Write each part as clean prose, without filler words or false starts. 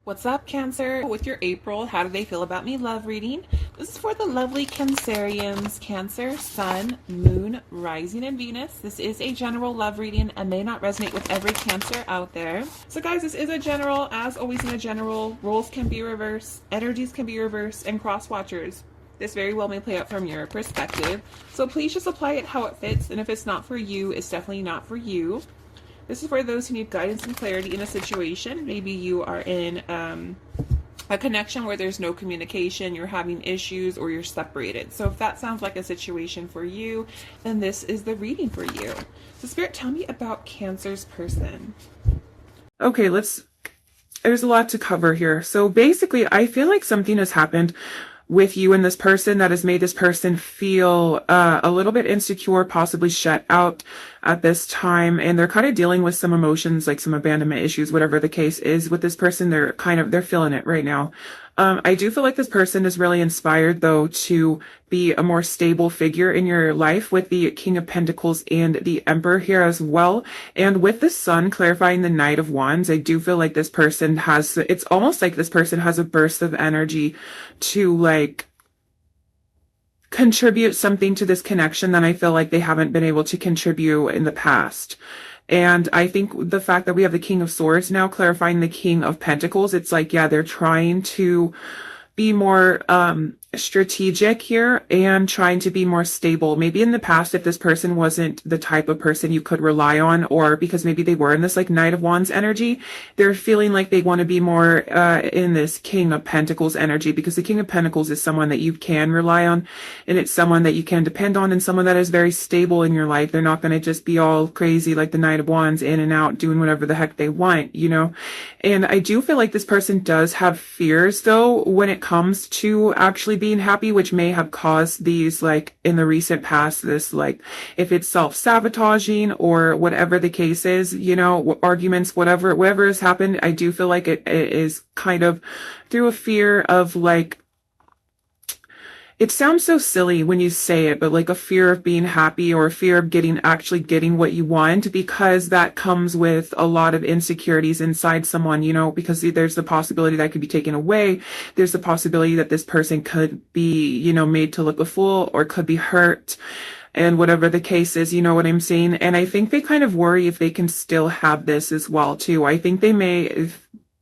What's up, Cancer? With your April, how do they feel about me love reading? This is for the lovely Cancerians, Cancer, Sun, Moon, Rising, and Venus. This is a general love reading and may not resonate with every Cancer out there. So guys, this is a general. As always in a general, roles can be reversed, energies can be reversed, and cross watchers. This very well may play out from your perspective. So please just apply it how it fits, and if it's not for you, it's definitely not for you. This is for those who need guidance and clarity in a situation. Maybe you are in a connection where there's no communication, you're having issues, or you're separated. So if that sounds like a situation for you, then this is the reading for you. So Spirit, tell me about Cancer's person. Okay, there's a lot to cover here. So basically, I feel like something has happened with you and this person that has made this person feel a little bit insecure, possibly shut out at this time, and they're kind of dealing with some emotions, like some abandonment issues, whatever the case is with this person. They're feeling it right now. I do feel like this person is really inspired, though, to be a more stable figure in your life, with the King of Pentacles and the Emperor here as well. And with the Sun clarifying the Knight of Wands, I do feel like this person it's almost like this person has a burst of energy to like contribute something to this connection that I feel like they haven't been able to contribute in the past. And I think the fact that we have the King of Swords now clarifying the King of Pentacles, it's like, yeah, they're trying to be more strategic here and trying to be more stable. Maybe in the past, if this person wasn't the type of person you could rely on, or because maybe they were in this like Knight of Wands energy, they're feeling like they want to be more in this King of Pentacles energy, because the King of Pentacles is someone that you can rely on, and it's someone that you can depend on, and someone that is very stable in your life. They're not going to just be all crazy like the Knight of Wands, in and out, doing whatever the heck they want, you know? And I do feel like this person does have fears, though, when it comes to actually being happy, which may have caused these, like in the recent past, this, like, if it's self-sabotaging or whatever the case is, you know, arguments, whatever has happened. I do feel like it is kind of through a fear of, like, it sounds so silly when you say it, but like a fear of being happy, or a fear of actually getting what you want, because that comes with a lot of insecurities inside someone, you know, because there's the possibility that could be taken away. There's the possibility that this person could be, you know, made to look a fool, or could be hurt, and whatever the case is, you know what I'm saying? And I think they kind of worry if they can still have this as well, too. I think they may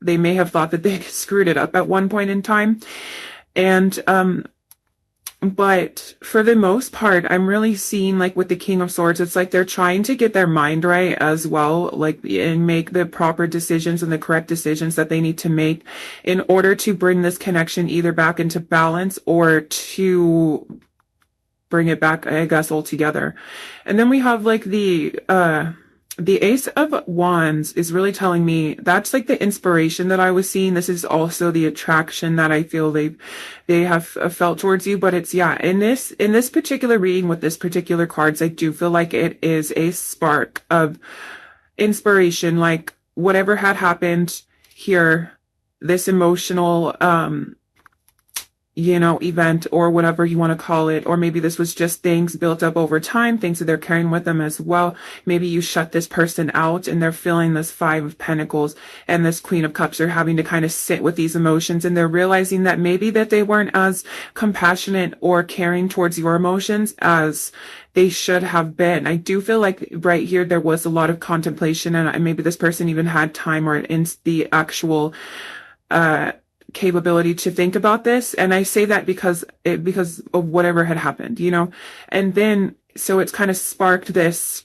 have thought that they screwed it up at one point in time. And, but for the most part, I'm really seeing, like, with the King of Swords, it's like they're trying to get their mind right as well, like, and make the proper decisions and the correct decisions that they need to make in order to bring this connection either back into balance, or to bring it back, I guess, altogether. And then we have, like, the Ace of Wands is really telling me that's like the inspiration that I was seeing. This is also the attraction that I feel they have felt towards you. But it's, yeah, in this particular reading with this particular cards, I do feel like it is a spark of inspiration, like whatever had happened here, this emotional you know, event, or whatever you want to call it. Or maybe this was just things built up over time, things that they're carrying with them as well. Maybe you shut this person out and they're feeling this Five of Pentacles and this Queen of Cups. They're having to kind of sit with these emotions, and they're realizing that maybe that they weren't as compassionate or caring towards your emotions as they should have been. I do feel like right here there was a lot of contemplation, and maybe this person even had time, or in the actual capability to think about this. And I say that because of whatever had happened, you know. And then so it's kind of sparked this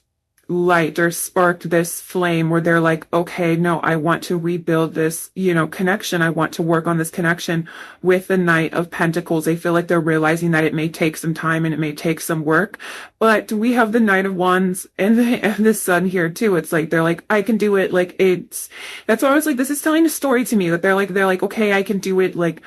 light, or sparked this flame, where they're like, okay, no, I want to rebuild this, you know, connection. I want to work on this connection with the Knight of Pentacles. I feel like they're realizing that it may take some time and it may take some work, but we have the Knight of Wands and the Sun here too. It's like they're like, I can do it. Like, that's why I was like, this is telling a story to me, that they're like, okay, I can do it. Like,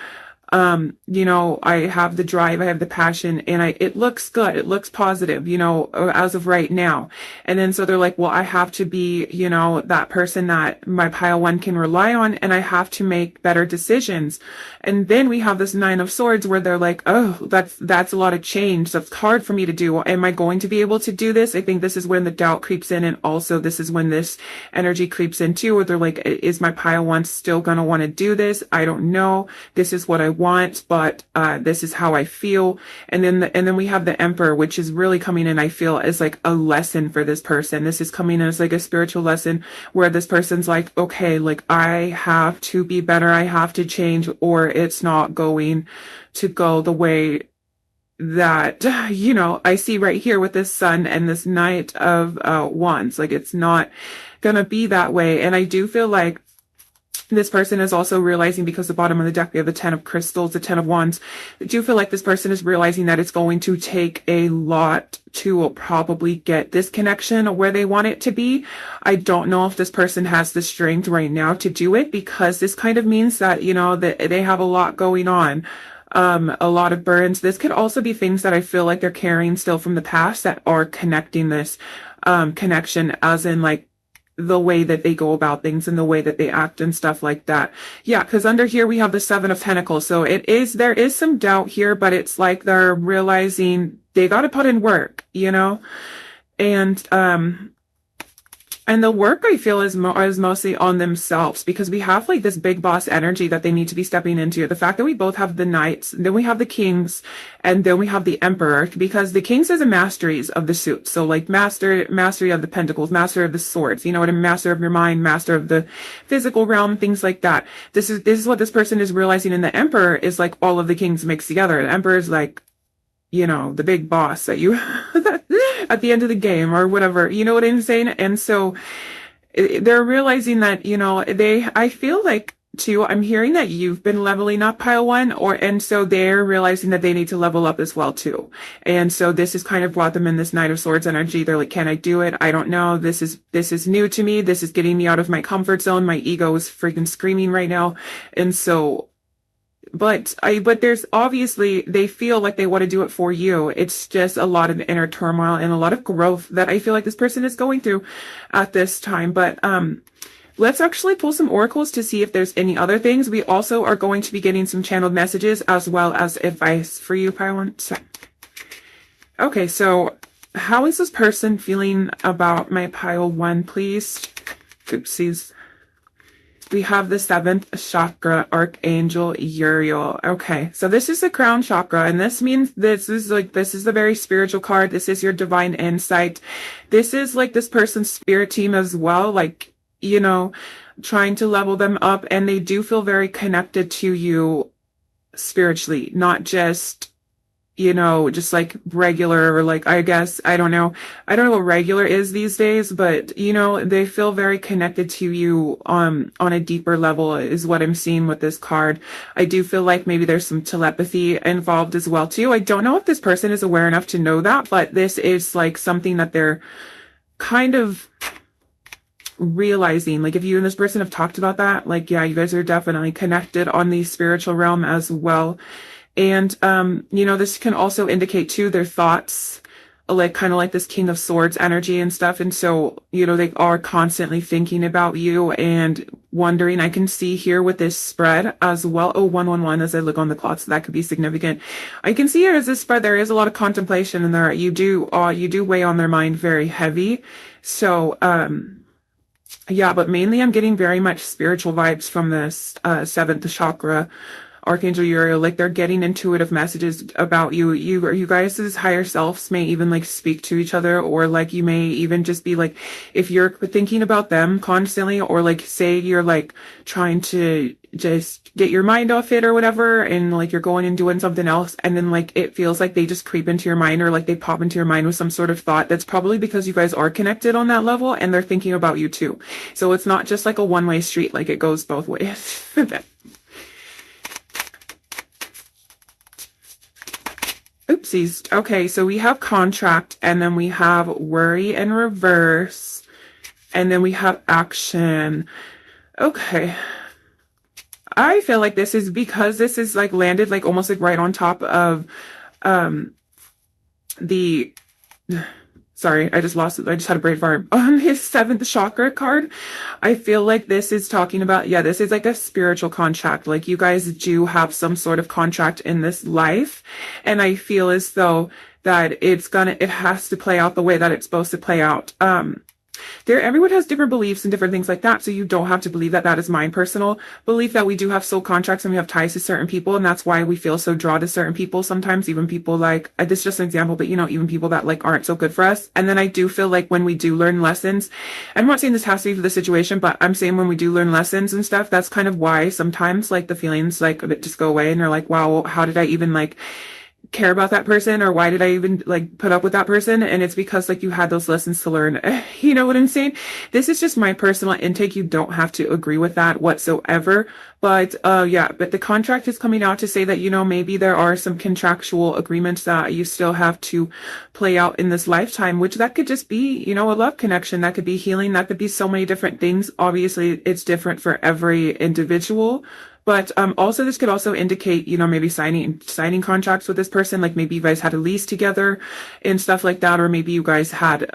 You know, I have the drive, I have the passion, and it looks good. It looks positive, you know, as of right now. And then so they're like, well, I have to be, you know, that person that my pile one can rely on, and I have to make better decisions. And then we have this Nine of Swords where they're like, oh, that's a lot of change. That's hard for me to do. Am I going to be able to do this? I think this is when the doubt creeps in, and also this is when this energy creeps in too, where they're like, is my pile one still gonna want to do this? I don't know. This is what I want, but this is how I feel. And then we have the Emperor, which is really coming in, I feel, as like a lesson for this person. This is coming in as like a spiritual lesson where this person's like, okay, like I have to be better, I have to change, or it's not going to go the way that, you know, I see right here with this Sun and this Knight of Wands. Like, it's not gonna be that way. And I do feel like this person is also realizing, because the bottom of the deck we have the Ten of Crystals, the Ten of Wands. I do feel like this person is realizing that it's going to take a lot to probably get this connection where they want it to be. I don't know if this person has the strength right now to do it, because this kind of means that, you know, that they have a lot going on. A lot of burdens. This could also be things that I feel like they're carrying still from the past that are connecting this connection, as in like the way that they go about things and the way that they act and stuff like that. Yeah, because under here we have the Seven of Pentacles. So there is some doubt here, but it's like they're realizing they got to put in work, you know? And the work, I feel, is mostly on themselves, because we have like this big boss energy that they need to be stepping into. The fact that we both have the Knights, then we have the Kings, and then we have the Emperor, because the Kings is a masteries of the suit. So like mastery of the Pentacles, master of the Swords, you know what I mean? Master of your mind, master of the physical realm, things like that. This is what this person is realizing. And the Emperor is like all of the Kings mixed together. The Emperor is like, you know, the big boss that you at the end of the game or whatever, you know what I'm saying? And so they're realizing that, you know, I feel like too, I'm hearing that you've been leveling up pile one, and so they're realizing that they need to level up as well too. And so this has kind of brought them in this Knight of Swords energy. They're like, can I do it? I don't know. This is new to me. This is getting me out of my comfort zone. My ego is freaking screaming right now. And so, but there's obviously, they feel like they want to do it for you. It's just a lot of inner turmoil and a lot of growth that I feel like this person is going through at this time. But let's actually pull some oracles to see if there's any other things. We also are going to be getting some channeled messages as well as advice for you, Pile One. So, okay, so how is this person feeling about my Pile One, please? Oopsies. We have the 7th chakra, Archangel Uriel. Okay, so this is the crown chakra, and this means this is a very spiritual card. This is your divine insight. This is like this person's spirit team as well, like, you know, trying to level them up, and they do feel very connected to you spiritually, not just, you know, just like regular, or like, I guess, I don't know what regular is these days, but, you know, they feel very connected to you on a deeper level is what I'm seeing with this card. I do feel like maybe there's some telepathy involved as well too. I don't know if this person is aware enough to know that, but this is like something that they're kind of realizing. Like, if you and this person have talked about that, like, yeah, you guys are definitely connected on the spiritual realm as well. And, you know, this can also indicate too their thoughts, like kind of like this King of Swords energy and stuff. And so, you know, they are constantly thinking about you and wondering. I can see here with this spread as well. Oh, 111 as I look on the clock, so that could be significant. I can see here as this spread, there is a lot of contemplation in there. You do weigh on their mind very heavy. So, yeah, but mainly I'm getting very much spiritual vibes from this 7th chakra, Archangel Uriel. Like, they're getting intuitive messages about you. You guys' higher selves may even like speak to each other, or like you may even just be like, if you're thinking about them constantly, or like say you're like trying to just get your mind off it or whatever, and like you're going and doing something else, and then like it feels like they just creep into your mind, or like they pop into your mind with some sort of thought. That's probably because you guys are connected on that level and they're thinking about you too. So it's not just like a one-way street, like it goes both ways. Oopsies. Okay, so we have contract, and then we have worry in reverse, and then we have action. Okay. I feel like this is because this is like landed like almost like right on top of the sorry, I just lost it. I just had a brain fart. On his 7th chakra card, I feel like this is talking about, yeah, this is like a spiritual contract. Like you guys do have some sort of contract in this life. And I feel as though that it has to play out the way that it's supposed to play out. Everyone has different beliefs and different things like that, so you don't have to believe that. That is my personal belief, that we do have soul contracts and we have ties to certain people, and that's why we feel so drawn to certain people sometimes, even people like, this is just an example, but even people that like aren't so good for us. And then I do feel like when we do learn lessons, I'm not saying this has to be for the situation, but I'm saying when we do learn lessons and stuff, that's kind of why sometimes like the feelings like just go away, and they're like, wow, how did I even like care about that person, or why did I even like put up with that person? And it's because like you had those lessons to learn. You know what I'm saying? This is just my personal intake. You don't have to agree with that whatsoever. But yeah, but the contract is coming out to say that, maybe there are some contractual agreements that you still have to play out in this lifetime, which that could just be, a love connection. That could be healing. That could be so many different things. Obviously, it's different for every individual. But also this could also indicate, maybe signing contracts with this person. Like maybe you guys had a lease together and stuff like that. Or maybe you guys had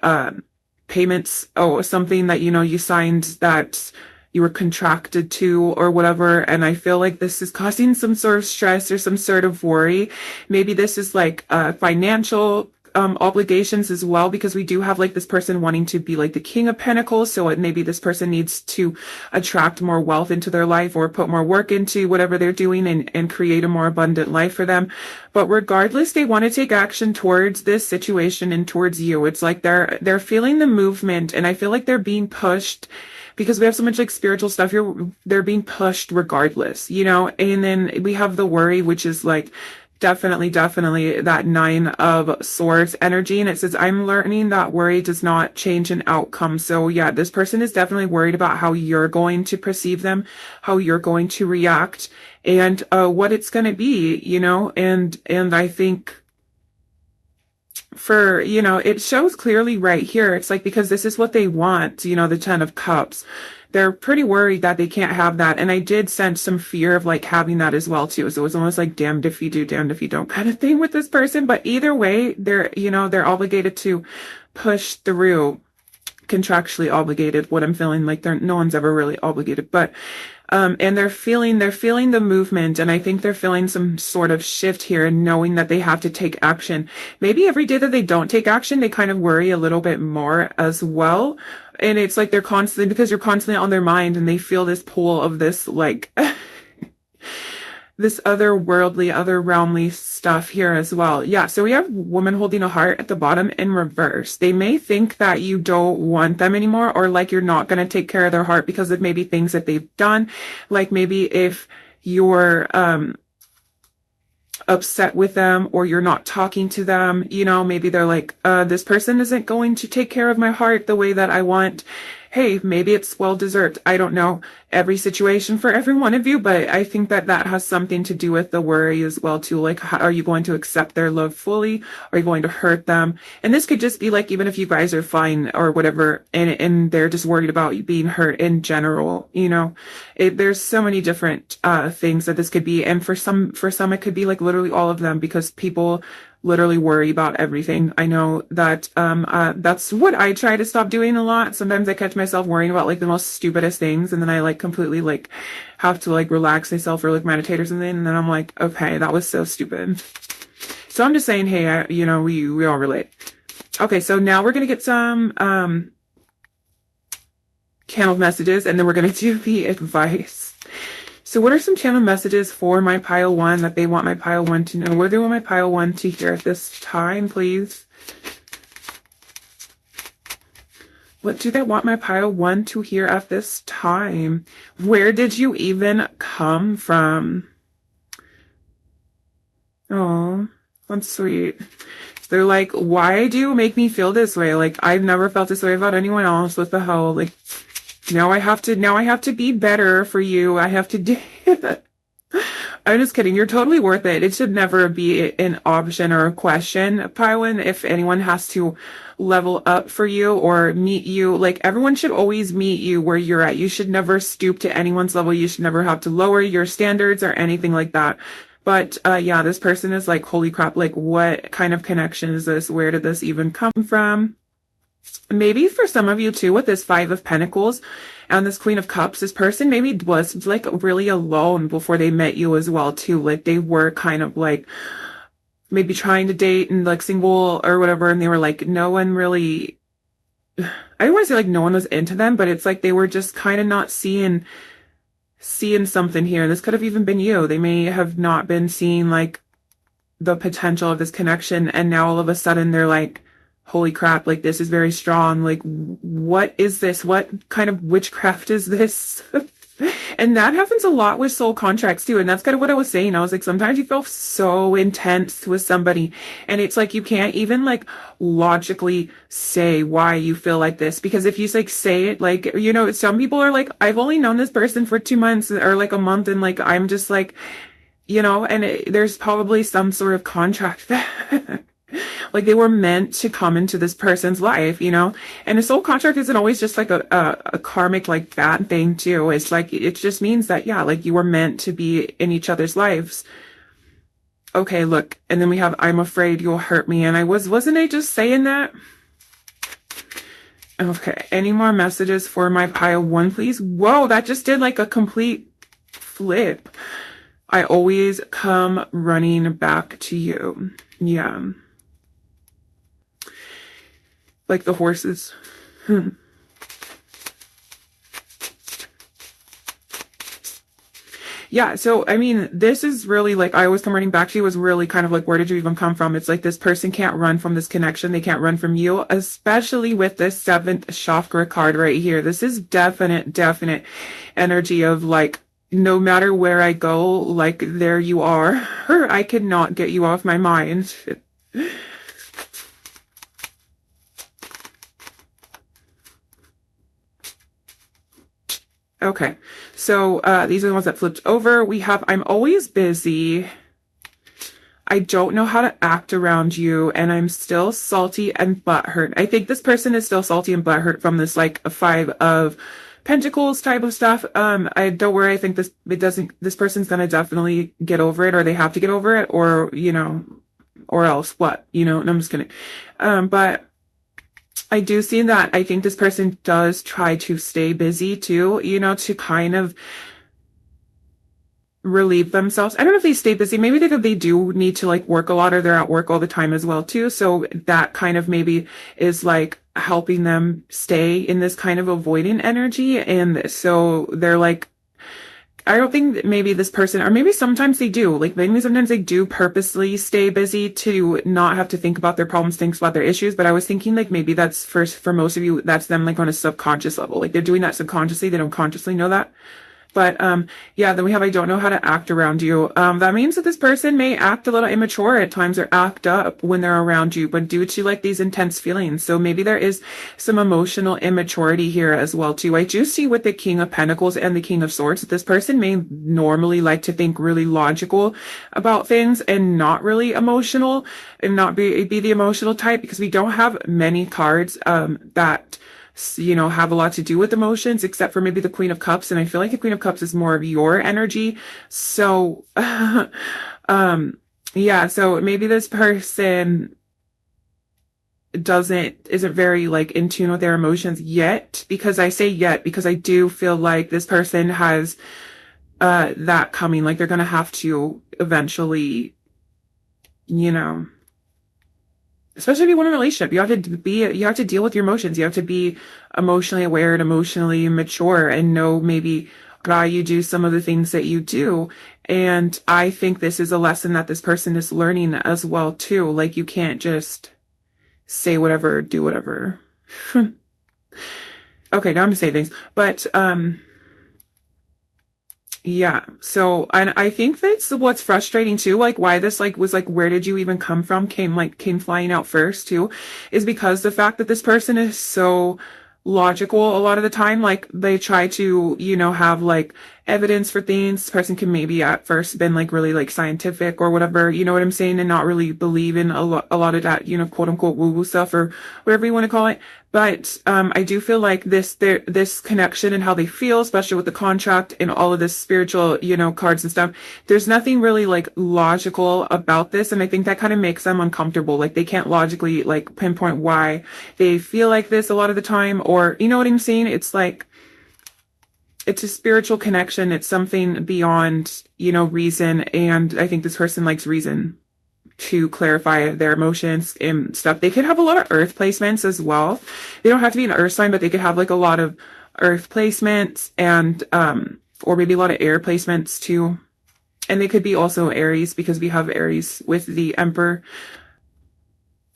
payments or something that, you signed that you were contracted to or whatever. And I feel like this is causing some sort of stress or some sort of worry. Maybe this is like financial obligations as well, because we do have like this person wanting to be like the King of Pentacles. So maybe this person needs to attract more wealth into their life or put more work into whatever they're doing and create a more abundant life for them. But regardless, they want to take action towards this situation and towards you. It's like they're feeling the movement, and I feel like they're being pushed because we have so much like spiritual stuff here. They're being pushed regardless, and then we have the worry, which is like definitely that 9 of Swords energy. And it says, I'm learning that worry does not change an outcome. So yeah, this person is definitely worried about how you're going to perceive them, how you're going to react, and what it's going to be, and I think for, it shows clearly right here. It's like, because this is what they want, the 10 of Cups. They're pretty worried that they can't have that. And I did sense some fear of like having that as well too. So it was almost like damned if you do, damned if you don't kind of thing with this person. But either way, they're obligated to push through, contractually obligated. What I'm feeling like, no one's ever really obligated, but and they're feeling the movement, and I think they're feeling some sort of shift here, and knowing that they have to take action. Maybe every day that they don't take action, they kind of worry a little bit more as well. And it's like because you're constantly on their mind, and they feel this pull of this like this otherworldly, other realmly stuff here as well. Yeah, so we have woman holding a heart at the bottom in reverse. They may think that you don't want them anymore, or like you're not going to take care of their heart because of maybe things that they've done. Like maybe if you're upset with them, or you're not talking to them, maybe they're like, this person isn't going to take care of my heart the way that I want. Hey, maybe it's well deserved. I don't know every situation for every one of you, but I think that has something to do with the worry as well too. Like, how are you going to accept their love fully? Are you going to hurt them? And this could just be like, even if you guys are fine or whatever, and they're just worried about you being hurt in general, there's so many different things that this could be. And for some it could be like literally all of them, because people literally worry about everything. I know that that's what I try to stop doing a lot. Sometimes I catch myself worrying about like the most stupidest things, and then I like completely like have to like relax myself or like meditate or something, and then I'm like, okay, that was so stupid. So I'm just saying, hey, we all relate. Okay, so now we're gonna get some channeled messages, and then we're gonna do the advice. So what are some channel messages for my pile 1 that they want my pile 1 to know? What do they want my pile 1 to hear at this time, please? What do they want my pile 1 to hear at this time? Where did you even come from? Oh, that's sweet. They're like, why do you make me feel this way? Like, I've never felt this way about anyone else. What the hell? Like, now I have to be better for you. I have to do I'm just kidding. You're totally worth it. It should never be an option or a question, Pylon, if anyone has to level up for you or meet you. Like, everyone should always meet you where you're at. You should never stoop to anyone's level. You should never have to lower your standards or anything like that. But yeah, this person is like, holy crap, like, what kind of connection is this? Where did this even come from? Maybe for some of you too, with this Five of Pentacles and this Queen of Cups, this person maybe was like really alone before they met you as well too. Like, they were kind of like maybe trying to date and like single or whatever, and they were like, no one really, I don't want to say like no one was into them, but it's like they were just kind of not seeing something here. This could have even been you. They may have not been seeing like the potential of this connection, and now all of a sudden they're like, holy crap, like, this is very strong. Like, what is this? What kind of witchcraft is this? And that happens a lot with soul contracts too. And that's kind of what I was saying. I was like, sometimes you feel so intense with somebody, and it's like you can't even like logically say why you feel like this. Because if you like say it, like, you know, some people are like, I've only known this person for 2 months or like a month, and like I'm just like, you know, and there's probably some sort of contract like they were meant to come into this person's life, you know. And a soul contract isn't always just like a karmic like bad thing too. It's like, it just means that, yeah, like you were meant to be in each other's lives. Okay, look, and then we have, I'm afraid you'll hurt me. And wasn't I just saying that? Okay, any more messages for my pile one, please? Whoa, that just did like a complete flip. I always come running back to you. Yeah. Like the horses. Yeah, so I mean, this is really like, I always come running back to you was really kind of like, where did you even come from? It's like this person can't run from this connection. They can't run from you, especially with this 7th chakra card right here. This is definite energy of like, no matter where I go, like, there you are. I cannot get you off my mind. Okay, so these are the ones that flipped over. We have, I'm always busy. I don't know how to act around you, and I'm still salty and butthurt. I think this person is still salty and butthurt from this like a 5 of Pentacles type of stuff. I don't worry. I think this person's gonna definitely get over it, or they have to get over it, or, you know, or else what, you know. And I'm just kidding. But I do see that I think this person does try to stay busy too, you know, to kind of relieve themselves. I don't know if they stay busy. Maybe they do need to like work a lot, or they're at work all the time as well too. So that kind of maybe is like helping them stay in this kind of avoidant energy. And so they're like, I don't think that maybe this person, or maybe sometimes they do, like maybe sometimes they do purposely stay busy to not have to think about their problems, think about their issues. But I was thinking like maybe that's for most of you, that's them like on a subconscious level. Like they're doing that subconsciously. They don't consciously know that. But yeah, then we have, I don't know how to act around you. That means that this person may act a little immature at times, or act up when they're around you, but due to like these intense feelings. So maybe there is some emotional immaturity here as well too. I do see with the King of Pentacles and the King of Swords that this person may normally like to think really logical about things and not really emotional, and not be the emotional type, because we don't have many cards that, you know, have a lot to do with emotions, except for maybe the Queen of Cups. And I feel like the Queen of Cups is more of your energy. So, yeah, so maybe this person isn't very like in tune with their emotions yet, because I say yet, because I do feel like this person has, that coming, like they're going to have to eventually, you know, especially if you want a relationship, you have to deal with your emotions. You have to be emotionally aware and emotionally mature, and know maybe why you do some of the things that you do. And I think this is a lesson that this person is learning as well too. Like, you can't just say whatever, do whatever. Okay, now I'm gonna say things, but yeah, so, and I think that's what's frustrating too, like why this like was like, where did you even come from, came flying out first too, is because the fact that this person is so logical a lot of the time. Like, they try to, you know, have like evidence for things. This person can maybe at first been like really like scientific or whatever, you know what I'm saying, and not really believe in a lot of that, you know, quote unquote woo woo stuff or whatever you want to call it. But I do feel like this connection and how they feel, especially with the contract and all of this spiritual, you know, cards and stuff, there's nothing really like logical about this. And I think that kind of makes them uncomfortable. Like they can't logically like pinpoint why they feel like this a lot of the time, or you know what I'm saying? It's like, it's a spiritual connection. It's something beyond, you know, reason. And I think this person likes reason to clarify their emotions and stuff. They could have a lot of earth placements as well. They don't have to be an earth sign, but they could have like a lot of earth placements and, or maybe a lot of air placements too. And they could be also Aries because we have Aries with the Emperor.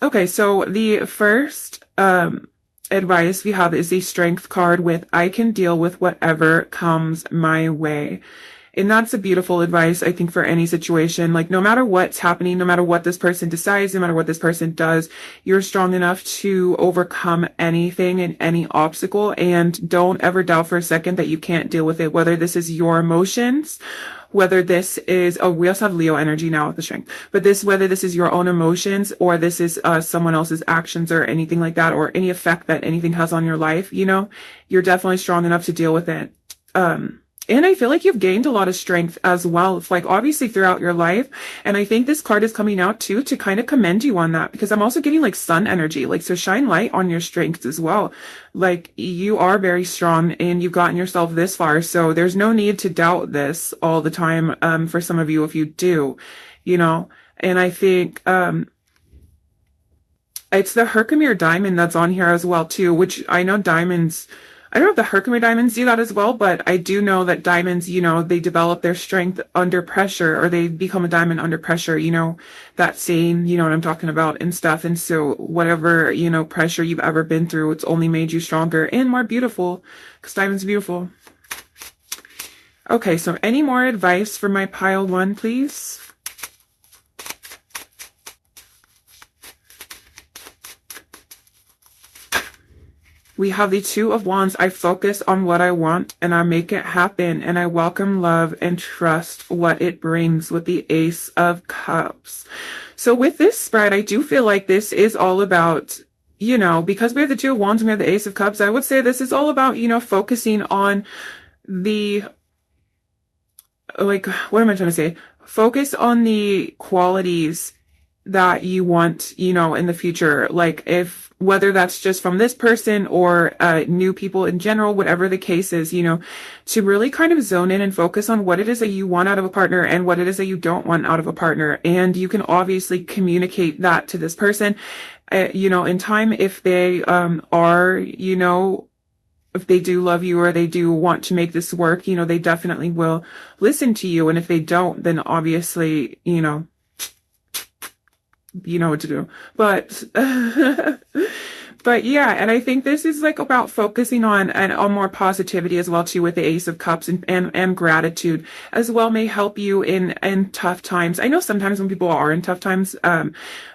Okay, so the first, advice we have is the Strength card with I can deal with whatever comes my way. And that's a beautiful advice, I think, for any situation. Like, no matter what's happening, no matter what this person decides, no matter what this person does, you're strong enough to overcome anything and any obstacle. And don't ever doubt for a second that you can't deal with it, whether this is your emotions, whether this is, oh, we also have Leo energy now with the Strength, but whether this is your own emotions or this is someone else's actions or anything like that, or any effect that anything has on your life, you know, you're definitely strong enough to deal with it. And I feel like you've gained a lot of strength as well. It's like obviously throughout your life. And I think this card is coming out too to kind of commend you on that, because I'm also getting like sun energy. Like, so shine light on your strengths as well. Like, you are very strong and you've gotten yourself this far. So there's no need to doubt this all the time. For some of you, if you do, you know, and I think, it's the Herkimer diamond that's on here as well too, which I know diamonds, I don't know if the Herkimer diamonds do that as well, but I do know that diamonds, you know, they develop their strength under pressure, or they become a diamond under pressure, you know, that saying, you know what I'm talking about and stuff. And so whatever, you know, pressure you've ever been through, it's only made you stronger and more beautiful, because diamonds are beautiful. Okay, so any more advice for my pile one, please? We have the Two of Wands. I focus on what I want and I make it happen, and I welcome love and trust what it brings with the Ace of Cups. So with this spread, I do feel like this is all about, you know, because we have the Two of Wands and we have the Ace of Cups, I would say this is all about, you know, focusing on the, like, what am I trying to say? Focus on the qualities that you want, you know, in the future. Like, if, whether that's just from this person or new people in general, whatever the case is, you know, to really kind of zone in and focus on what it is that you want out of a partner and what it is that you don't want out of a partner. And you can obviously communicate that to this person, you know, in time, if they are, you know, if they do love you or they do want to make this work, you know, they definitely will listen to you. And if they don't, then obviously, you know what to do. But but yeah, and I think this is like about focusing on more positivity as well too, with the Ace of Cups, and gratitude as well may help you in tough times. I know sometimes when people are in tough times,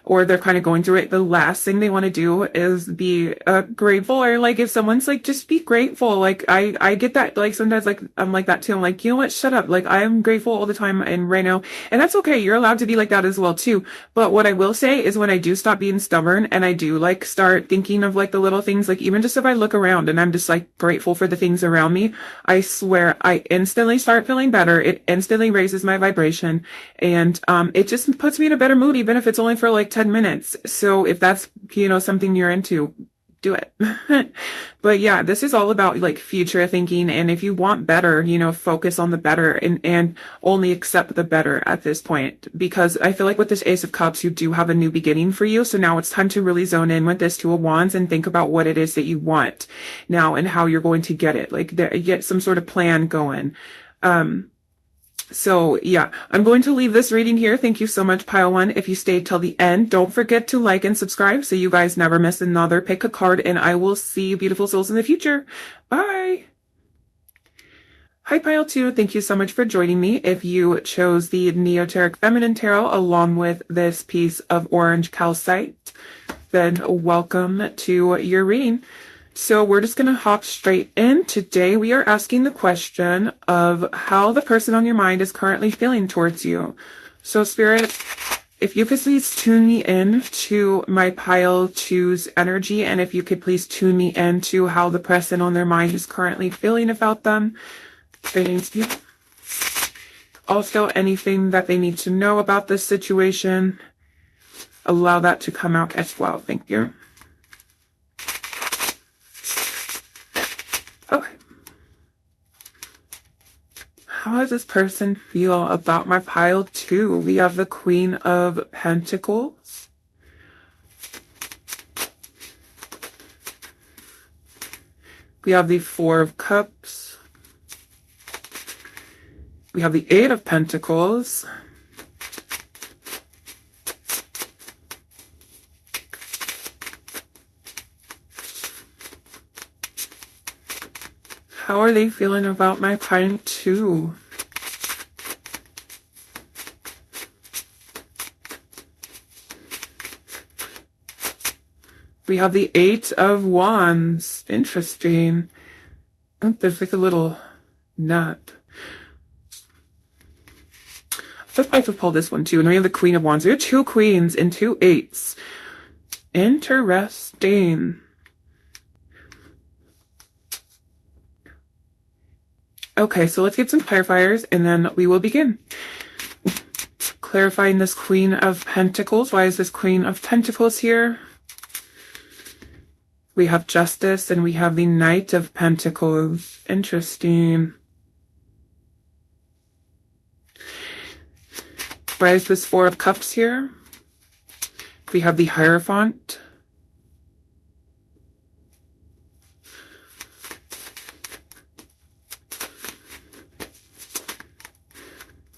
or they're kind of going through it, the last thing they want to do is be grateful, or like if someone's like, just be grateful. Like I get that, like sometimes like I'm like that too. I'm like, you know what, shut up. Like I'm grateful all the time and right now, and that's okay. You're allowed to be like that as well too. But what I will say is, when I do stop being stubborn and I do like start thinking of like the little things, like even just if I look around and I'm just like grateful for the things around me, I swear I instantly start feeling better. It instantly raises my vibration, and it just puts me in a better mood, even if it's only for like 10 minutes. So if that's, you know, something you're into, do it. But yeah, this is all about like future thinking. And if you want better, you know, focus on the better, and only accept the better at this point. Because I feel like with this Ace of Cups, you do have a new beginning for you. So now it's time to really zone in with this Two of Wands and think about what it is that you want now and how you're going to get it. Like get some sort of plan going. So yeah, I'm going to leave this reading here. Thank you so much, Pile One. If you stayed till the end, don't forget to like and subscribe so you guys never miss another pick a card, and I will see you beautiful souls in the future. Bye. Hi, Pile 2. Thank you so much for joining me. If you chose the Neoteric Feminine Tarot along with this piece of orange calcite, then welcome to your reading. So we're just going to hop straight in. Today we are asking the question of how the person on your mind is currently feeling towards you. So Spirit, if you could please tune me in to my pile two's energy, and if you could please tune me in to how the person on their mind is currently feeling about them. Thank you. Also, anything that they need to know about this situation, allow that to come out as well. Thank you. Okay. How does this person feel about my pile two? We have the Queen of Pentacles. We have the Four of Cups. We have the Eight of Pentacles. How are they feeling about my pile two? We have the Eight of Wands. Interesting. Oh, there's like a little nut. I could pull this one too. And we have the Queen of Wands. There are two queens and two eights. Interesting. Okay, so let's get some clarifiers and then we will begin. Clarifying this Queen of Pentacles. Why is this Queen of Pentacles here? We have Justice and we have the Knight of Pentacles. Interesting. Why is this Four of Cups here? We have the Hierophant.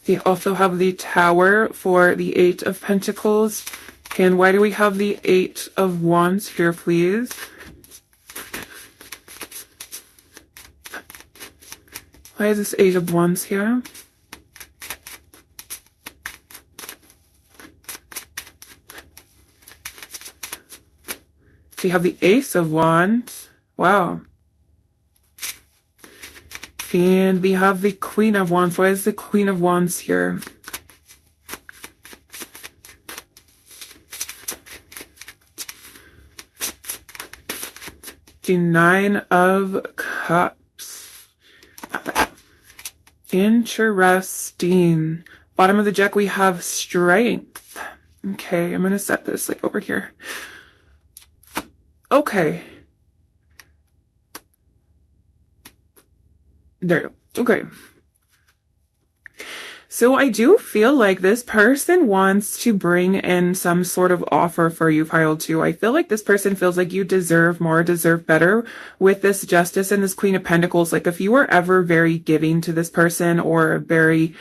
We also have the Tower for the Eight of Pentacles. And why do we have the Eight of Wands here, please? Why is this Eight of Wands here? We have the Ace of Wands. Wow. And we have the Queen of Wands. Why is the Queen of Wands here? The Nine of Cups. Interesting. Bottom of the deck, we have Strength. Okay, I'm going to set this like over here. Okay. There. Okay. So I do feel like this person wants to bring in some sort of offer for you, pile two. I feel like this person feels like you deserve more, deserve better with this Justice and this Queen of Pentacles. Like if you were ever very giving to this person or very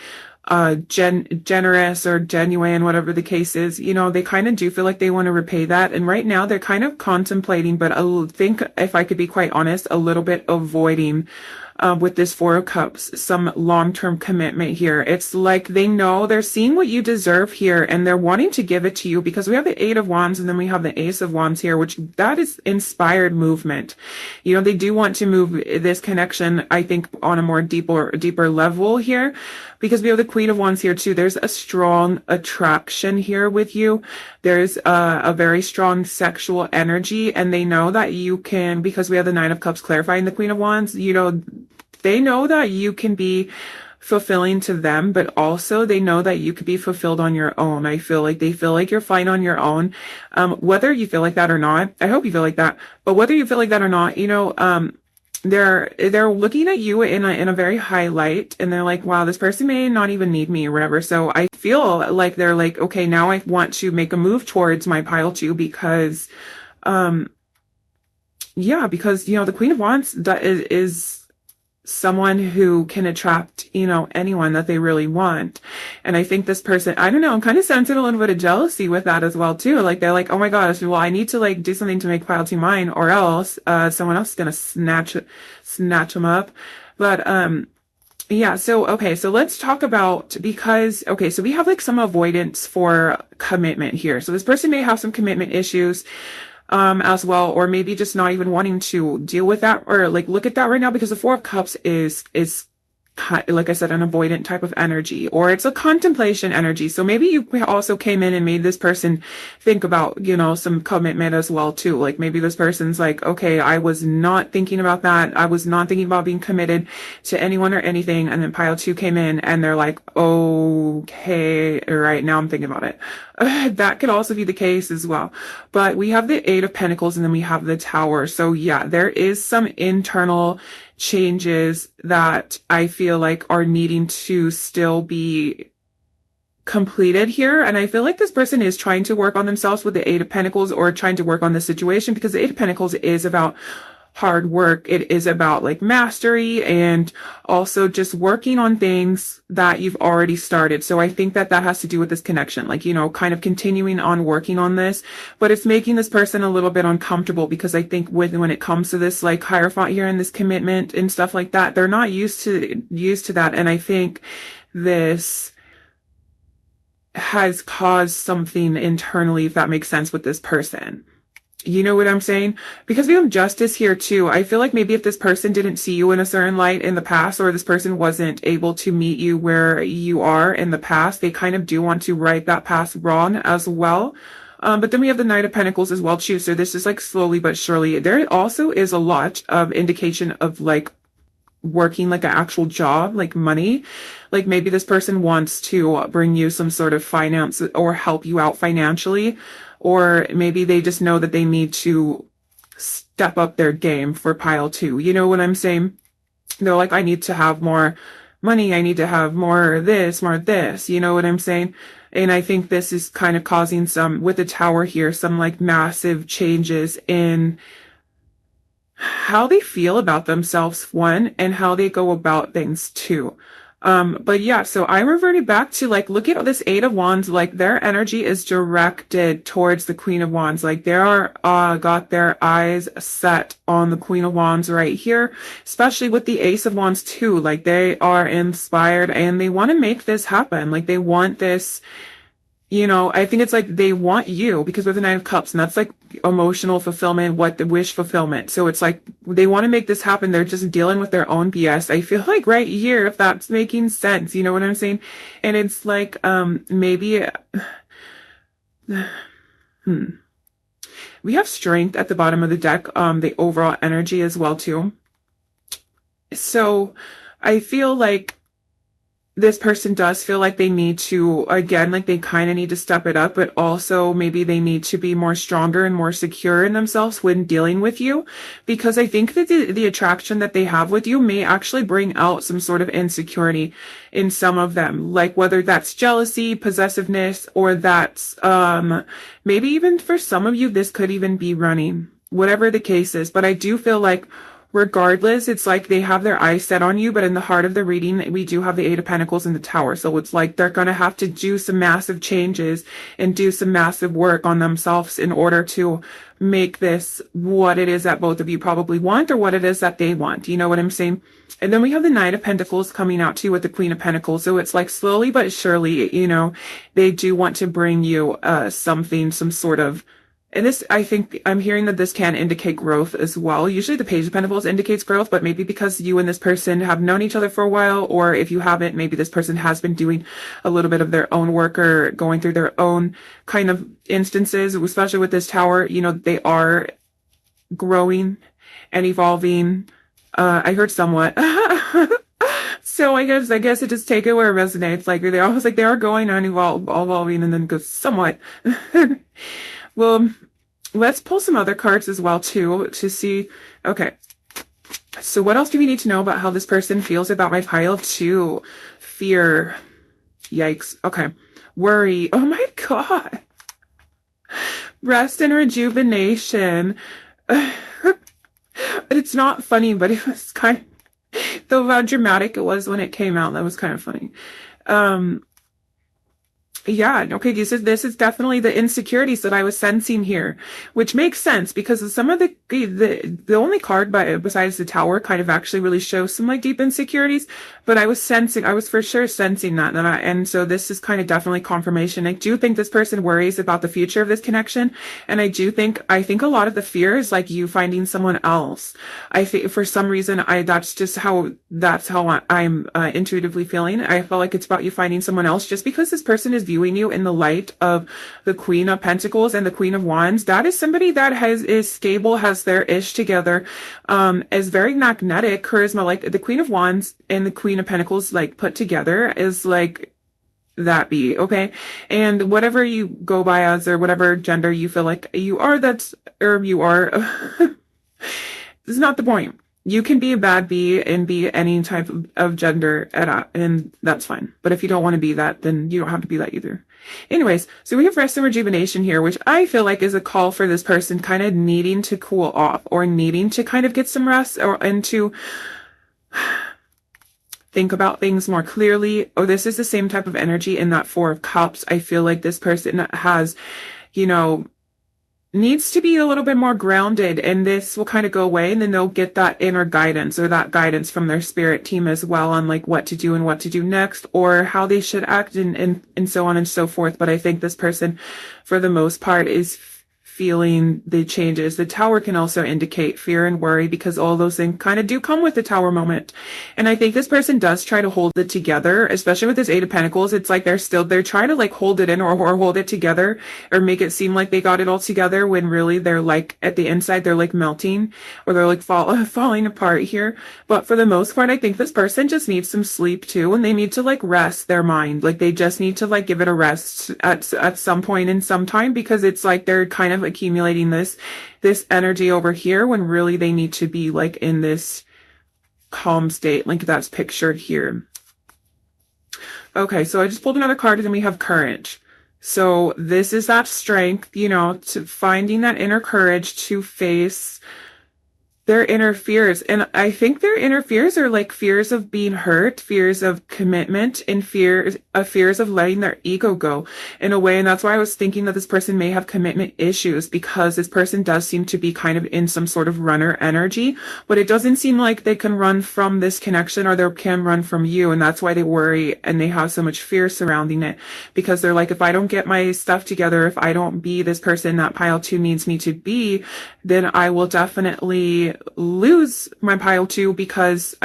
generous or genuine, whatever the case is, you know, they kind of do feel like they want to repay that. And right now they're kind of contemplating, but I think if I could be quite honest, a little bit avoiding with this Four of Cups, some long-term commitment here. It's like they know they're seeing what you deserve here and they're wanting to give it to you because we have the Eight of Wands and then we have the Ace of Wands here, which that is inspired movement. You know, they do want to move this connection, I think, on a more deeper level here because we have the Queen of Wands here too. There's a strong attraction here with you. There's a very strong sexual energy and they know that you can, because we have the Nine of Cups clarifying the Queen of Wands, you know, they know that you can be fulfilling to them, but also they know that you could be fulfilled on your own. I feel like they feel like you're fine on your own. Whether you feel like that or not, I hope you feel like that, but whether you feel like that or not, you know, they're looking at you in a very high light and they're like, wow, this person may not even need me or whatever. So I feel like they're like, okay, now I want to make a move towards my pile two because, yeah, because, you know, the Queen of Wands is someone who can attract, you know, anyone that they really want. And I think this person, I don't know, I'm kind of sensing a little bit of jealousy with that as well too. Like they're like, oh my gosh, well, I need to like do something to make pile two mine or else someone else is gonna snatch them up. But yeah, so okay, so let's talk about, because okay, so we have like some avoidance for commitment here. So this person may have some commitment issues. as well, or maybe just not even wanting to deal with that or like look at that right now, because the Four of Cups is like I said, an avoidant type of energy, or it's a contemplation energy. So maybe you also came in and made this person think about, you know, some commitment as well too. Like maybe this person's like, okay, I was not thinking about that. I was not thinking about being committed to anyone or anything. And then pile two came in and they're like, okay, right now I'm thinking about it. That could also be the case as well. But we have the Eight of Pentacles and then we have the Tower. So yeah, there is some internal changes that I feel like are needing to still be completed here. And I feel like this person is trying to work on themselves with the Eight of Pentacles, or trying to work on the situation, because the Eight of Pentacles is about hard work. It is about like mastery and also just working on things that you've already started. So I think that that has to do with this connection, like, you know, kind of continuing on working on this, but it's making this person a little bit uncomfortable, because I think when it comes to this like Hierophant here and this commitment and stuff like that, they're not used to that. And I think this has caused something internally, if that makes sense, with this person. You know what I'm saying? Because we have Justice here too. I feel like maybe if this person didn't see you in a certain light in the past, or this person wasn't able to meet you where you are in the past, they kind of do want to right that past wrong as well. But then we have the Knight of Pentacles as well too. So this is like slowly but surely. There also is a lot of indication of like working like an actual job, like money. Like maybe this person wants to bring you some sort of finance or help you out financially. Or maybe they just know that they need to step up their game for pile two. You know what I'm saying? They're like, I need to have more money. I need to have more this, more this. You know what I'm saying? And I think this is kind of causing some, with the Tower here, some like massive changes in how they feel about themselves, one, and how they go about things, two. But yeah, so I reverted back to like, look at this Eight of Wands, like their energy is directed towards the Queen of Wands. Like they are, got their eyes set on the Queen of Wands right here, especially with the Ace of Wands too. Like they are inspired and they want to make this happen. Like they want this, you know, I think it's like they want you, because with the Nine of Cups, and that's like emotional fulfillment, what the wish fulfillment. So it's like they want to make this happen. They're just dealing with their own BS. I feel like right here, if that's making sense, you know what I'm saying? And it's like, maybe, we have Strength at the bottom of the deck, the overall energy as well too. So I feel like this person does feel like they need to, again, like they kind of need to step it up, but also maybe they need to be more stronger and more secure in themselves when dealing with you, because I think that the attraction that they have with you may actually bring out some sort of insecurity in some of them, like whether that's jealousy, possessiveness, or that's, maybe even for some of you, this could even be running, whatever the case is. But I do feel like regardless, it's like they have their eyes set on you, but in the heart of the reading, we do have the Eight of Pentacles and the Tower. So it's like they're going to have to do some massive changes and do some massive work on themselves in order to make this what it is that both of you probably want, or what it is that they want. You know what I'm saying? And then we have the Knight of Pentacles coming out too with the Queen of Pentacles. So it's like slowly but surely, you know, they do want to bring you something, some sort of. And this, I think I'm hearing that this can indicate growth as well. Usually the Page of Pentacles indicates growth, but maybe because you and this person have known each other for a while, or if you haven't, maybe this person has been doing a little bit of their own work or going through their own kind of instances, especially with this Tower, you know, they are growing and evolving. I heard somewhat. So I guess it just take it where it resonates. Like they're almost like they are going on evolving, and then goes somewhat. Well, let's pull some other cards as well too to see. Okay, so what else do we need to know about how this person feels about my pile two? Fear. Yikes. Okay. Worry. Oh my God. Rest and rejuvenation. It's not funny, but it was kind of, though how dramatic it was when it came out, that was kind of funny. Yeah, okay, this is definitely the insecurities that I was sensing here, which makes sense because some of the only card besides the Tower kind of actually really shows some like deep insecurities, but I was for sure sensing that, and so this is kind of definitely confirmation. I do think this person worries about the future of this connection, and I think a lot of the fear is like you finding someone else. I think for some reason that's how I'm intuitively feeling. I feel like it's about you finding someone else just because this person is viewing you in the light of the Queen of Pentacles and the Queen of Wands. That is somebody that is stable, has their ish together, is very magnetic, charisma. Like the Queen of Wands and the Queen of Pentacles, like put together, is like that be okay. And whatever you go by as, or whatever gender you feel like you are, you are. This is not the point. You can be a bad bee and be any type of gender and that's fine. But if you don't want to be that, then you don't have to be that either. Anyways, so we have rest and rejuvenation here, which I feel like is a call for this person kind of needing to cool off or needing to kind of get some rest and to think about things more clearly. Oh, this is the same type of energy in that Four of Cups. I feel like this person has, needs to be a little bit more grounded, and this will kind of go away, and then they'll get that inner guidance or that guidance from their spirit team as well on like what to do and what to do next, or how they should act and so on and so forth. But I think this person, for the most part, is feeling the changes. The Tower can also indicate fear and worry because all those things kind of do come with the Tower moment. And I think this person does try to hold it together, especially with this Eight of Pentacles. It's like they're trying to like hold it in or hold it together or make it seem like they got it all together when really they're like at the inside, they're like melting or they're like falling apart here. But for the most part, I think this person just needs some sleep too, and they need to like rest their mind. Like they just need to like give it a rest at some point in some time, because it's like they're kind of accumulating this energy over here when really they need to be like in this calm state, like that's pictured here. Okay, so I just pulled another card, and then we have courage. So this is that strength, to finding that inner courage to face their inner fears. And I think their inner fears are like fears of being hurt, fears of commitment, and fears of letting their ego go in a way. And that's why I was thinking that this person may have commitment issues, because this person does seem to be kind of in some sort of runner energy, but it doesn't seem like they can run from this connection, or they can run from you. And that's why they worry and they have so much fear surrounding it, because they're like, if I don't get my stuff together, if I don't be this person that pile two needs me to be, then I will definitely lose my pile two, because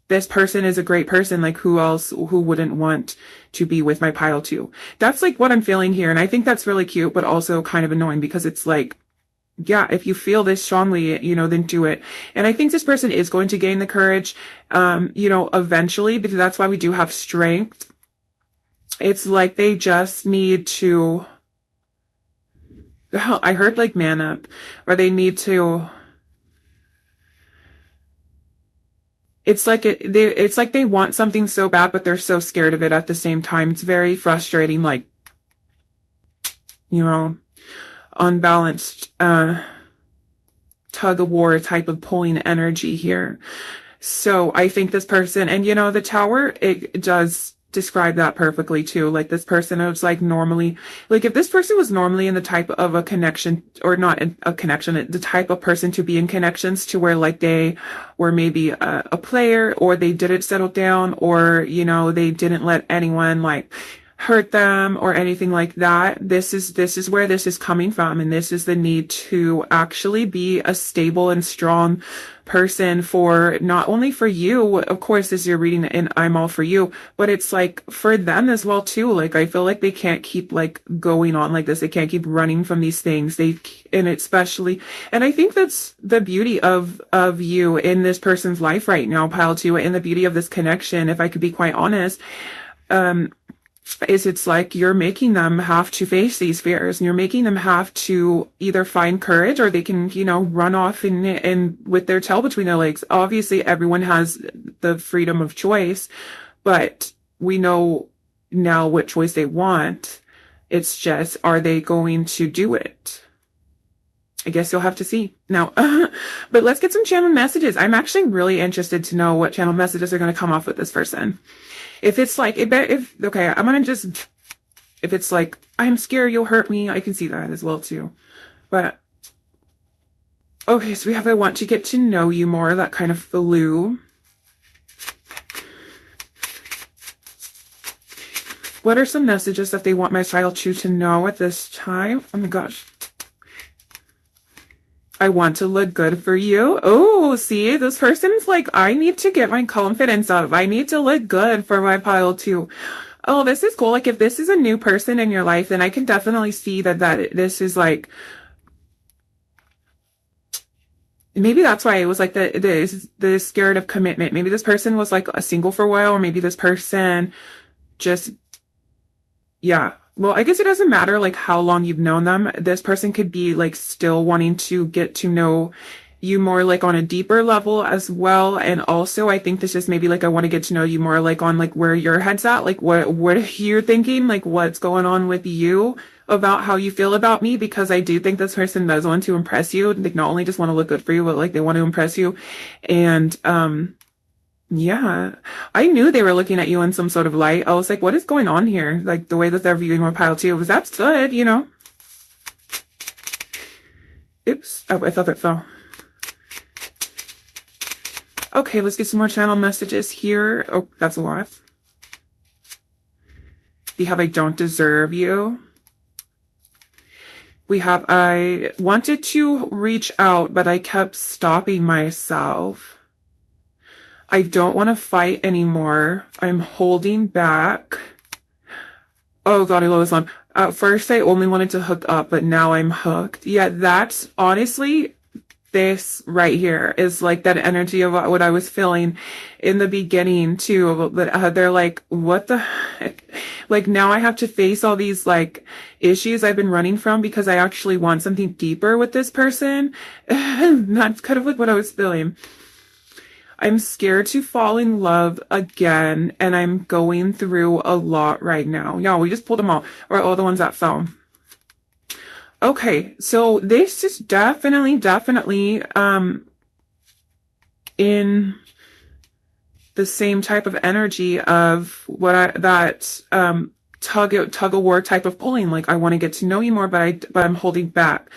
this person is a great person. Like who wouldn't want to be with my pile two? That's like what I'm feeling here. And I think that's really cute, but also kind of annoying, because it's like, yeah, if you feel this strongly, then do it. And I think this person is going to gain the courage, eventually, because that's why we do have strength. It's like they just need to, I heard like man up, or they need to, it's like they want something so bad, but they're so scared of it at the same time. It's very frustrating, like, unbalanced, tug of war type of pulling energy here. So I think this person, and the Tower, it does describe that perfectly too. Like this person is like normally, like if this person was normally in the type of a connection, or not a connection, the type of person to be in connections to where like they were maybe a player, or they didn't settle down, or they didn't let anyone like hurt them or anything like that. This is where this is coming from, and this is the need to actually be a stable and strong person, for not only for you, of course, as you're reading it, and I'm all for you, but it's like for them as well too. Like I feel like they can't keep like going on like this. They can't keep running from these things. And I think that's the beauty of you in this person's life right now, pile two, and the beauty of this connection, if I could be quite honest, is it's like you're making them have to face these fears, and you're making them have to either find courage, or they can, run off and with their tail between their legs. Obviously, everyone has the freedom of choice, but we know now what choice they want. It's just, are they going to do it? I guess you'll have to see. Now, but let's get some channel messages. I'm actually really interested to know what channel messages are going to come off with this person. If it's like, okay, I'm going to just if it's like, I'm scared you'll hurt me, I can see that as well too. But, okay, so we have I want to get to know you more, that kind of flew. What are some messages that they want my child to know at this time? Oh my gosh. I want to look good for you. Oh, see, this person's like, I need to get my confidence up. I need to look good for my pile too. Oh, this is cool. Like, if this is a new person in your life, then I can definitely see that this is like, maybe that's why it was like the scared of commitment. Maybe this person was like a single for a while, or maybe this person just, yeah. Well, I guess it doesn't matter like how long you've known them. This person could be like still wanting to get to know you more like on a deeper level as well. And also I think this is maybe like I want to get to know you more like on like where your head's at, like what you're thinking, like what's going on with you about how you feel about me, because I do think this person does want to impress you. They not only just want to look good for you, but like they want to impress you. And yeah, I knew they were looking at you in some sort of light. I was like, what is going on here? Like the way that they're viewing my pile too, was that's good, you know? Oops. Oh, I thought that fell. Okay, let's get some more channel messages here. Oh, that's a lot. We have I don't deserve you. We have I wanted to reach out, but I kept stopping myself. I don't want to fight anymore. I'm holding back. Oh God, I love this one. At first, I only wanted to hook up, but now I'm hooked. Yeah, that's honestly, this right here is like that energy of what I was feeling in the beginning too. But they're like, what the heck? Like now I have to face all these like issues I've been running from because I actually want something deeper with this person. That's kind of like what I was feeling. I'm scared to fall in love again, and I'm going through a lot right now. Yeah, we just pulled them all the ones that fell. Okay, so this is definitely, in the same type of energy of tug of war type of pulling. Like I want to get to know you more, but I'm holding back.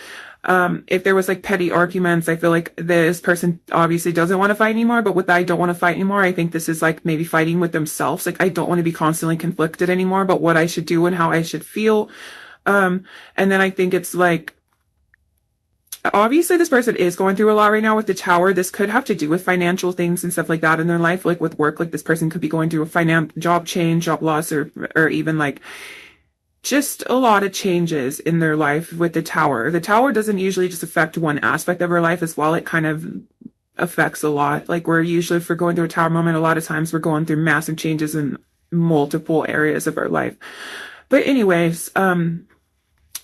If there was like petty arguments, I feel like this person obviously doesn't want to fight anymore, but with I don't want to fight anymore, I think this is like maybe fighting with themselves. Like I don't want to be constantly conflicted anymore about what I should do and how I should feel. And then I think it's like, obviously this person is going through a lot right now with the Tower. This could have to do with financial things and stuff like that in their life, like with work. Like this person could be going through a job change, job loss, or even like just a lot of changes in their life with the Tower. The Tower doesn't usually just affect one aspect of our life as well. It kind of affects a lot. Like we're usually, if we're going through a Tower moment, a lot of times we're going through massive changes in multiple areas of our life. But anyways,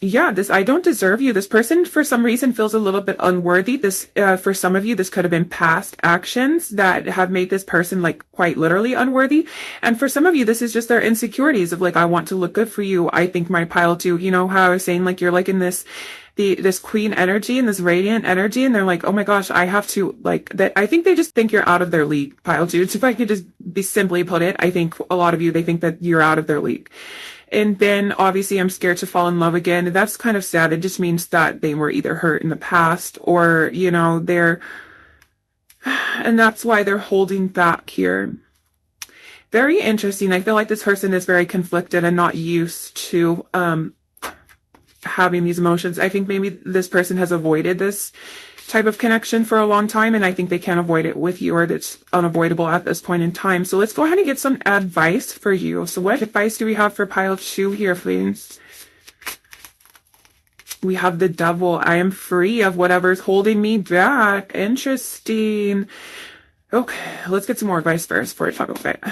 yeah, this I don't deserve you. This person for some reason feels a little bit unworthy. This for some of you, this could have been past actions that have made this person like quite literally unworthy. And for some of you, this is just their insecurities of like, I want to look good for you. I think my pile too, you know how I was saying, like you're like in this queen energy and this radiant energy, and they're like, oh my gosh, I have to like that. I think they just think you're out of their league, pile two. If I could just be simply put it, I think a lot of you, they think that you're out of their league. And then obviously I'm scared to fall in love again. And that's kind of sad. It just means that they were either hurt in the past or, you know, and that's why they're holding back here. Very interesting. I feel like this person is very conflicted and not used to, having these emotions. I think maybe this person has avoided this type of connection for a long time, and I think they can't avoid it with you, or it's unavoidable at this point in time. So let's go ahead and get some advice for you. So what advice do we have for pile 2 here, please? We have the Devil. I am free of whatever's holding me back. Interesting. Okay, let's get some more advice first before I talk about it.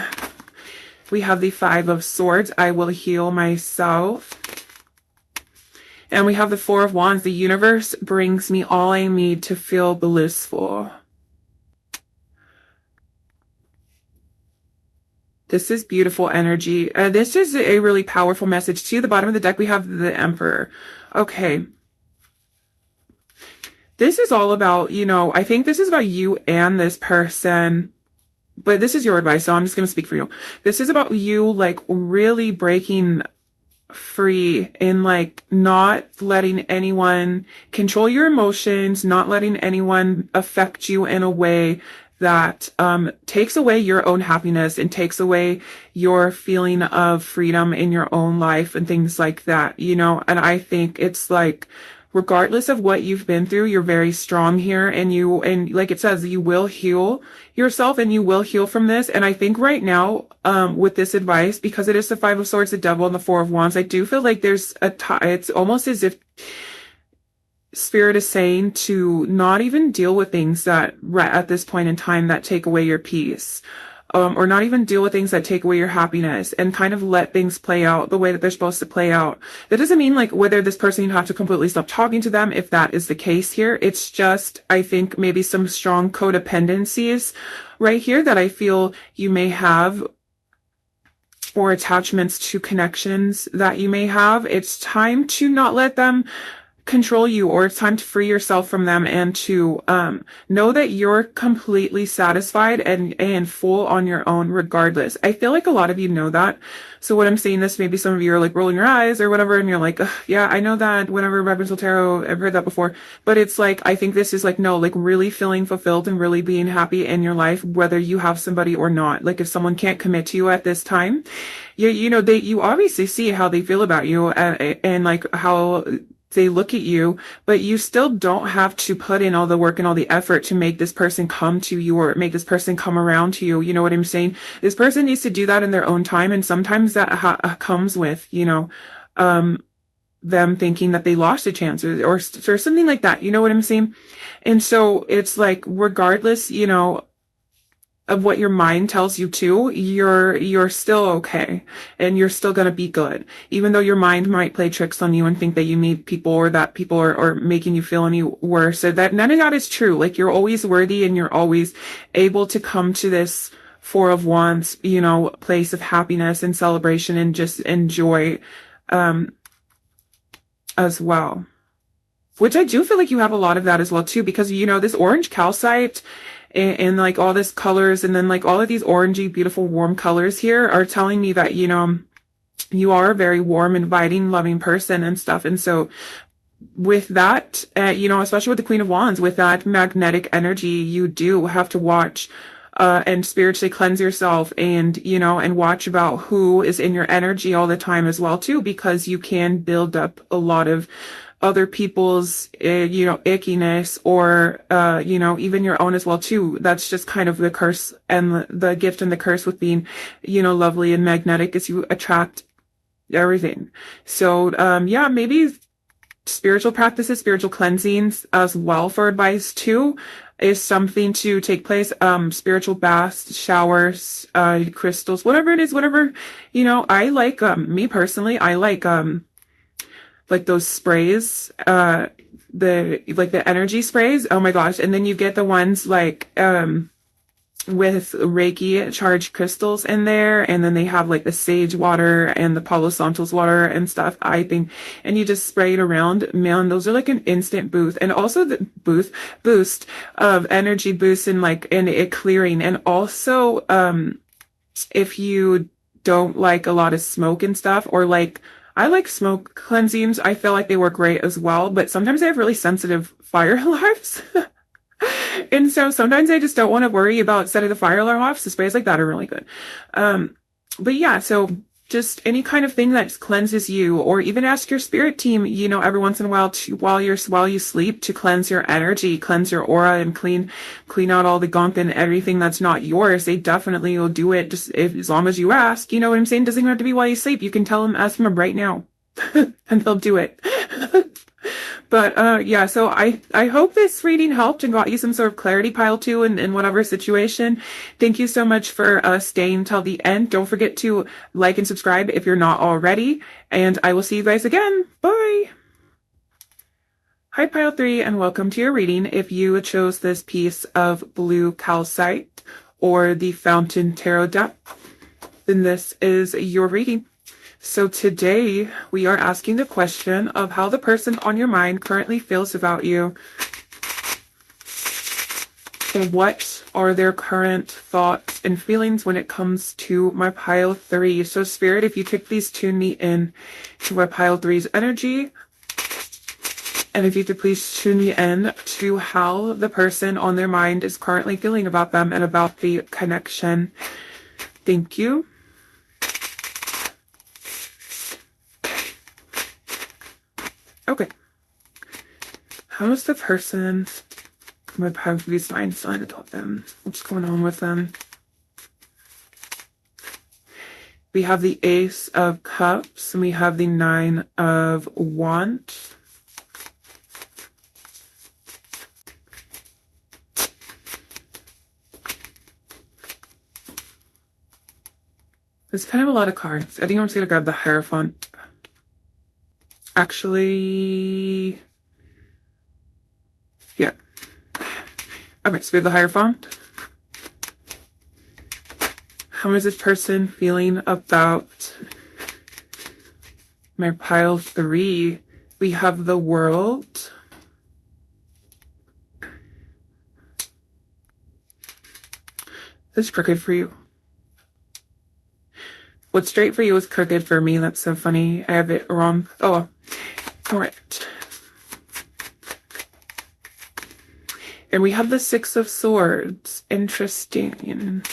We have the 5 of Swords. I will heal myself. And we have the 4 of Wands. The universe brings me all I need to feel blissful. This is beautiful energy. This is a really powerful message. To the bottom of the deck, we have the Emperor. Okay. This is all about, you know, I think this is about you and this person. But this is your advice, so I'm just going to speak for you. This is about you, like, really breaking free in like not letting anyone control your emotions, not letting anyone affect you in a way that takes away your own happiness and takes away your feeling of freedom in your own life and things like that, you know. And I think it's like, regardless of what you've been through, you're very strong here, and like it says, you will heal yourself and you will heal from this. And I think right now, with this advice, because it is the Five of Swords, the Devil, and the Four of Wands, I do feel like there's it's almost as if Spirit is saying to not even deal with things that at this point in time that take away your peace. Or not even deal with things that take away your happiness, and kind of let things play out the way that they're supposed to play out. That doesn't mean like whether this person you have to completely stop talking to them if that is the case here. It's just, I think maybe some strong codependencies right here that I feel you may have, or attachments to connections that you may have. It's time to not let them control you, or it's time to free yourself from them and to know that you're completely satisfied and full on your own regardless. I feel like a lot of you know that. So when I'm saying this, maybe some of you are like rolling your eyes or whatever, and you're like, yeah, I know that. Whenever Reverend Tarot, I've heard that before. But it's like, I think this is like, no, like really feeling fulfilled and really being happy in your life, whether you have somebody or not. Like if someone can't commit to you at this time, you know, you obviously see how they feel about you, and like how they look at you, but you still don't have to put in all the work and all the effort to make this person come to you or make this person come around to you. You know what I'm saying? This person needs to do that in their own time. And sometimes that comes with, you know, them thinking that they lost a chance or something like that. You know what I'm saying? And so it's like, regardless, you know, of what your mind tells you to, you're still okay, and you're still gonna be good, even though your mind might play tricks on you and think that you need people, or that people are making you feel any worse. So that none of that is true. Like you're always worthy, and you're always able to come to this Four of Wands, you know, place of happiness and celebration and just enjoy as well. Which I do feel like you have a lot of that as well too, because you know, this orange calcite and like all this colors, and then like all of these orangey, beautiful, warm colors here are telling me that, you know, you are a very warm, inviting, loving person and stuff. And so with that, you know, especially with the Queen of Wands, with that magnetic energy, you do have to watch and spiritually cleanse yourself, and, you know, and watch about who is in your energy all the time as well too, because you can build up a lot of other people's, you know, ickiness, or, you know, even your own as well too. That's just kind of the curse and the gift and the curse with being, you know, lovely and magnetic, is you attract everything. So, yeah, maybe spiritual practices, spiritual cleansings as well for advice too, is something to take place. Spiritual baths, showers, crystals, whatever it is, whatever, you know. I like, me personally, I like those sprays, the energy sprays. Oh my gosh. And then you get the ones like, with Reiki charged crystals in there. And then they have like the sage water and the Palo Santos water and stuff, I think. And you just spray it around. Man, those are like an instant boost. And also the boost of energy boost, and like, and it clearing. And also, if you don't like a lot of smoke and stuff, or like, I like smoke cleansings. I feel like they work great as well, but sometimes I have really sensitive fire alarms. And so sometimes I just don't want to worry about setting the fire alarm off. So sprays like that are really good. But yeah, so just any kind of thing that cleanses you, or even ask your spirit team, you know, every once in a while to, while you sleep, to cleanse your energy, cleanse your aura, and clean out all the gunk and everything that's not yours. They definitely will do it, just as long as you ask. You know what I'm saying? Doesn't have to be while you sleep. You can tell them, ask them right now, and they'll do it. But yeah, so I hope this reading helped and got you some sort of clarity, pile two, in whatever situation. Thank you so much for staying till the end. Don't forget to like and subscribe if you're not already, and I will see you guys again. Bye! Hi pile 3, and welcome to your reading. If you chose this piece of blue calcite or the Fountain Tarot deck, then this is your reading. So today we are asking the question of how the person on your mind currently feels about you. connection, what are their current thoughts and feelings when it comes to my pile 3? So Spirit, if you could please tune me in to my pile 3's energy. And if you could please tune me in to how the person on their mind is currently feeling about them and about the connection. Thank you. Okay. How is the person, my pile 3's mind sign about them? What's going on with them? We have the Ace of Cups and we have the 9 of Wands. There's kind of a lot of cards. I think I'm just going to grab the Hierophant. Actually, yeah. Okay, so we have the Hierophant. How is this person feeling about my pile 3? We have the World. This is crooked for you. What's straight for you is crooked for me. That's so funny. I have it wrong. Oh, all right. And we have the 6 of Swords. Interesting.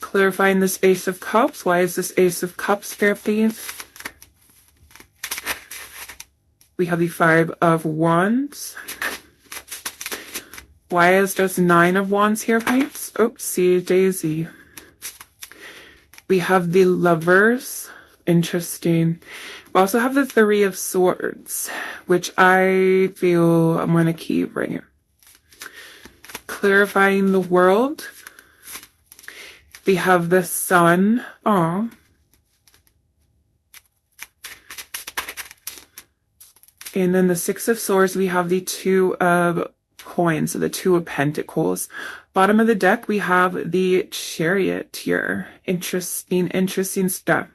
Clarifying this Ace of Cups. Why is this Ace of Cups there, please? We have the 5 of Wands. Why is just 9 of Wands here, please? Oopsie daisy. We have the Lovers. Interesting. We also have the 3 of Swords, which I feel I'm going to keep right here. Clarifying the World. We have the Sun. Oh. And then the 6 of Swords, we have the 2 of Coins, so the 2 of Pentacles. Bottom of the deck, we have the Chariot here. Interesting stuff.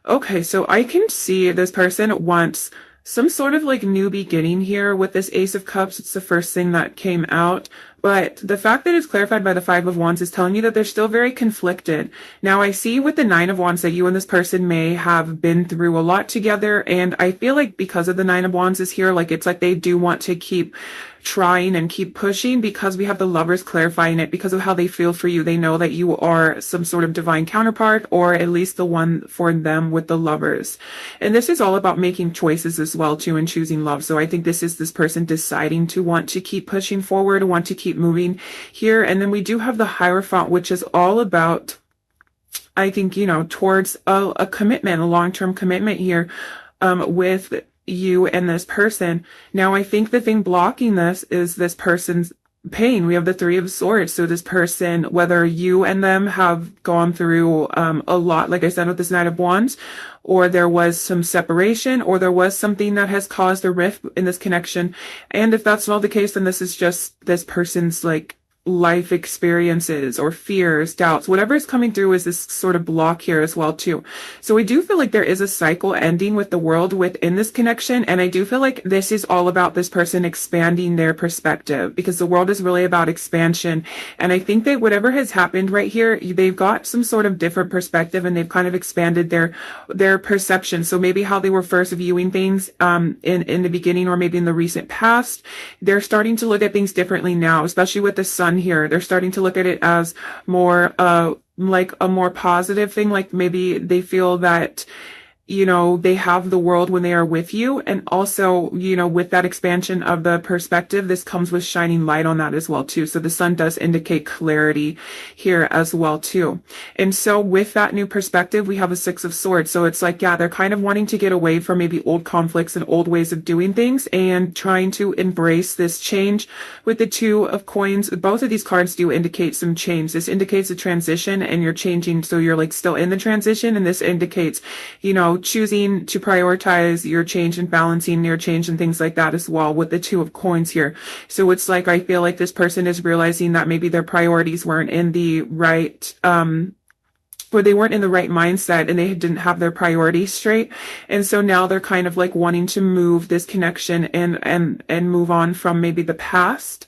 Okay, so I can see this person wants some sort of like new beginning here with this Ace of Cups. It's the first thing that came out. But the fact that it's clarified by the 5 of Wands is telling you that they're still very conflicted. Now, I see with the 9 of Wands that you and this person may have been through a lot together. And I feel like because of the 9 of Wands is here, like it's like they do want to keep trying and keep pushing, because we have the Lovers clarifying it because of how they feel for you. They know that you are some sort of divine counterpart, or at least the one for them with the Lovers. And this is all about making choices as well too, and choosing love. So I think this is this person deciding to want to keep pushing forward, want to keep moving here. And then we do have the Hierophant, which is all about, I think, you know, towards a commitment, a long-term commitment here with you and this person. Now, I think the thing blocking this is this person's pain. We have the 3 of Swords. So this person, whether you and them have gone through a lot, like I said, with this Knight of Wands, or there was some separation, or there was something that has caused a rift in this connection. And if that's not the case, then this is just this person's like life experiences or fears, doubts, whatever is coming through is this sort of block here as well too. So we do feel like there is a cycle ending with the World within this connection. And I do feel like this is all about this person expanding their perspective, because the World is really about expansion. And I think that whatever has happened right here, they've got some sort of different perspective and they've kind of expanded their perception. So maybe how they were first viewing things in the beginning, or maybe in the recent past, they're starting to look at things differently now, especially with the Sun here. They're starting to look at it as more like a more positive thing. Like maybe they feel that, you know, they have the World when they are with you. And also, you know, with that expansion of the perspective, this comes with shining light on that as well too. So the Sun does indicate clarity here as well too. And so with that new perspective, we have a 6 of Swords. So it's like, yeah, they're kind of wanting to get away from maybe old conflicts and old ways of doing things and trying to embrace this change. With the 2 of Coins, both of these cards do indicate some change. This indicates a transition and you're changing. So you're like still in the transition. And this indicates, you know, choosing to prioritize your change and balancing your change and things like that as well with the 2 of Coins here. So it's like, I feel like this person is realizing that maybe their priorities weren't in the right, or they weren't in the right mindset and they didn't have their priorities straight. And so now they're kind of like wanting to move this connection and move on from maybe the past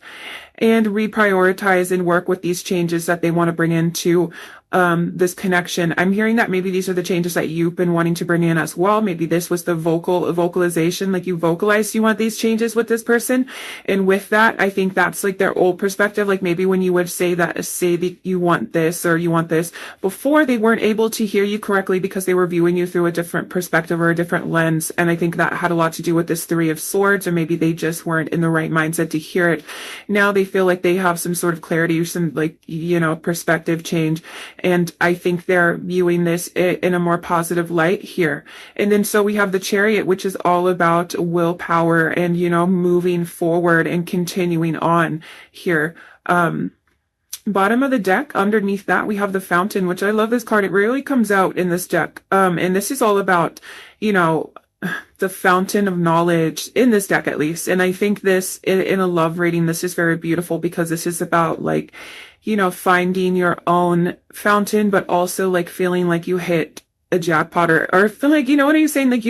and reprioritize and work with these changes that they want to bring into this connection. I'm hearing that maybe these are the changes that you've been wanting to bring in as well. Maybe this was the vocalization, like you vocalized you want these changes with this person. And with that, I think that's like their old perspective. Like maybe when you would say that you want this or you want this before, they weren't able to hear you correctly because they were viewing you through a different perspective or a different lens. And I think that had a lot to do with this Three of Swords, or maybe they just weren't in the right mindset to hear it. Now they feel like they have some sort of clarity or some like, perspective change. And I think they're viewing this in a more positive light here. And then so we have the Chariot, which is all about willpower and, moving forward and continuing on here. Bottom of the deck, underneath that, we have the Fountain, which I love this card. It rarely comes out in this deck. And this is all about, the fountain of knowledge in this deck, at least. And I think this in a love reading, this is very beautiful because this is about like, finding your own fountain, but also like feeling like you hit a jackpot or feel like, what are you saying? Like,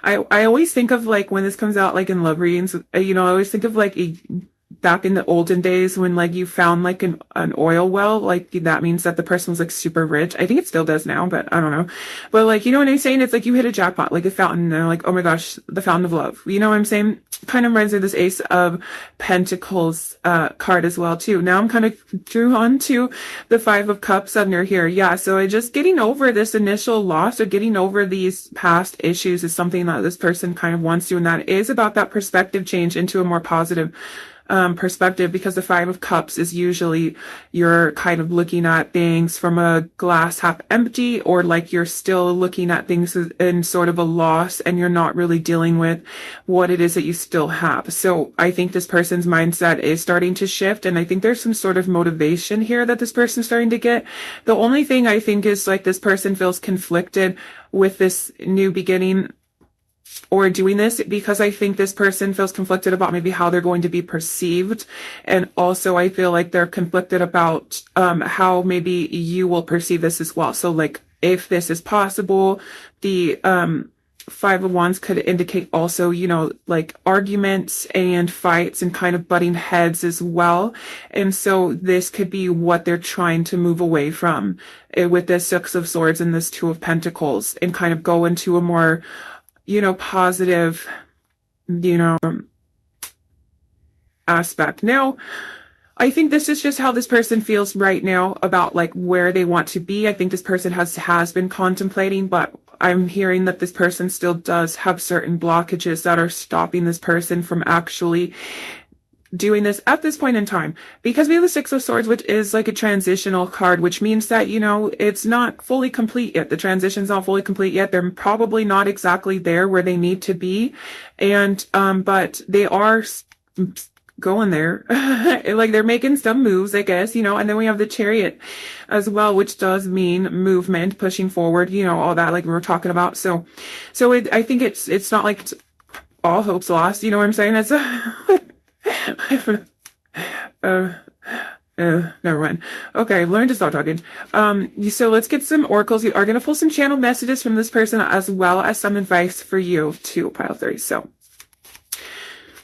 I always think of like when this comes out, like in love readings, I always think of like back in the olden days when like you found like an oil well, like that means that the person was like super rich. I think it still does now, but I don't know. But like, what I'm saying? It's like you hit a jackpot, like a fountain, and they're like, oh my gosh, the fountain of love. You know what I'm saying? Kind of reminds me of this Ace of Pentacles card as well too. Now I'm kind of drawn to the Five of Cups under here. Yeah, so I just getting over this initial loss or getting over these past issues is something that this person kind of wants to, and that is about that perspective change into a more positive perspective, because the Five of Cups is usually you're kind of looking at things from a glass half empty, or like you're still looking at things in sort of a loss and you're not really dealing with what it is that you still have. So I think this person's mindset is starting to shift, and I think there's some sort of motivation here that this person's starting to get. The only thing I think is like this person feels conflicted with this new beginning or doing this, because I think this person feels conflicted about maybe how they're going to be perceived. And also I feel like they're conflicted about how maybe you will perceive this as well. So like if this is possible, the Five of Wands could indicate also, like arguments and fights and kind of butting heads as well. And so this could be what they're trying to move away from with this Six of Swords and this Two of Pentacles, and kind of go into a more positive, aspect. Now, I think this is just how this person feels right now about like where they want to be. I think this person has been contemplating, but I'm hearing that this person still does have certain blockages that are stopping this person from actually doing this at this point in time, because we have the Six of Swords, which is like a transitional card, which means that, it's not fully complete yet. The transition's not fully complete yet. They're probably not exactly there where they need to be. And, but they are going there. Like they're making some moves, I guess, and then we have the Chariot as well, which does mean movement, pushing forward, all that, like we were talking about. So I think it's not like it's all hope's lost. You know what I'm saying? That's never mind. Okay, learn to stop talking. So let's get some oracles. You are going to pull some channel messages from this person, as well as some advice for you too, pile 3. So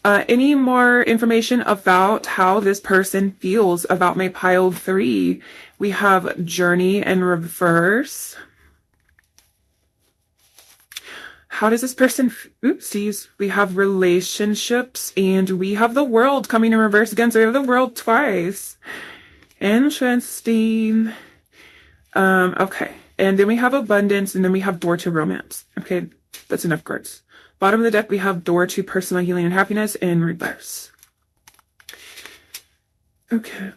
any more information about how this person feels about my pile 3? We have Journey in reverse. How does this person, oopsies, we have relationships, and we have the World coming in reverse again. So we have the World twice. Interesting. Okay. And then we have Abundance, and then we have Door to Romance. Okay. That's enough cards. Bottom of the deck, we have Door to Personal Healing and Happiness in reverse. Okay.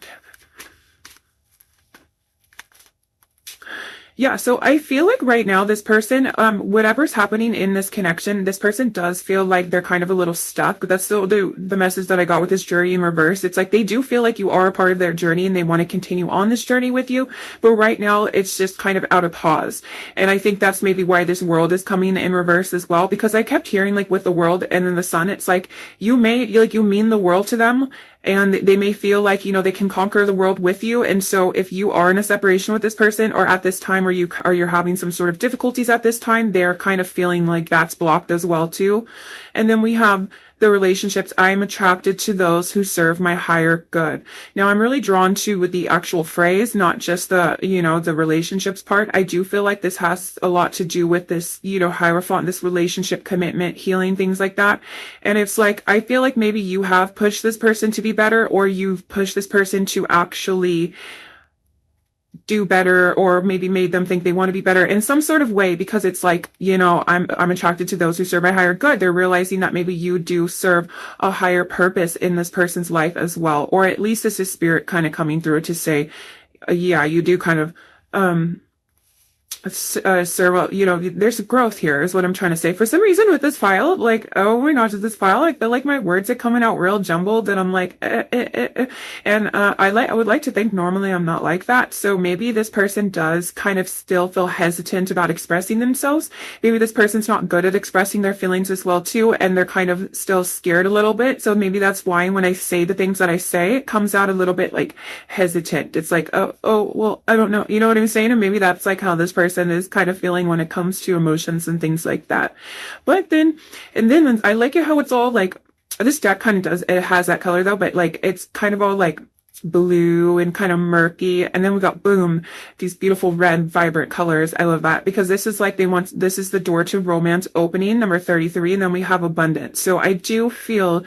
Yeah, so I feel like right now this person, whatever's happening in this connection, this person does feel like they're kind of a little stuck. That's the message that I got with this Journey in reverse. It's like they do feel like you are a part of their journey and they want to continue on this journey with you. But right now it's just kind of out of pause. And I think that's maybe why this World is coming in reverse as well. Because I kept hearing like with the World and then the Sun, it's like you mean the world to them. And they may feel like, they can conquer the world with you. And so if you are in a separation with this person, or at this time where or you're having some sort of difficulties at this time, they're kind of feeling like that's blocked as well too. And then we have the relationships. I am attracted to those who serve my higher good. Now I'm really drawn to with the actual phrase, not just the, the relationships part. I do feel like this has a lot to do with this, hierophant, this relationship commitment, healing, things like that. And it's like, I feel like maybe you have pushed this person to be better, or you've pushed this person to actually do better, or maybe made them think they want to be better in some sort of way, because it's like, I'm attracted to those who serve my higher good. They're realizing that maybe you do serve a higher purpose in this person's life as well, or at least this is spirit kind of coming through to say, yeah, you do kind of serve, there's growth here is what I'm trying to say. For some reason with this file, like, oh my gosh, with this file, I feel like my words are coming out real jumbled, and I'm like, and I would like to think normally I'm not like that. So maybe this person does kind of still feel hesitant about expressing themselves. Maybe this person's not good at expressing their feelings as well too, and they're kind of still scared a little bit. So maybe that's why when I say the things that I say, it comes out a little bit like hesitant. It's like, oh, well, I don't know. You know what I'm saying? And maybe that's like how this person is kind of feeling when it comes to emotions and things like that. But then I like it how it's all like, this deck kind of does, it has that color though, but like it's kind of all like blue and kind of murky, and then we got boom, these beautiful red vibrant colors. I love that, because this is like this is the door to romance opening, number 33, and then we have abundance. So I do feel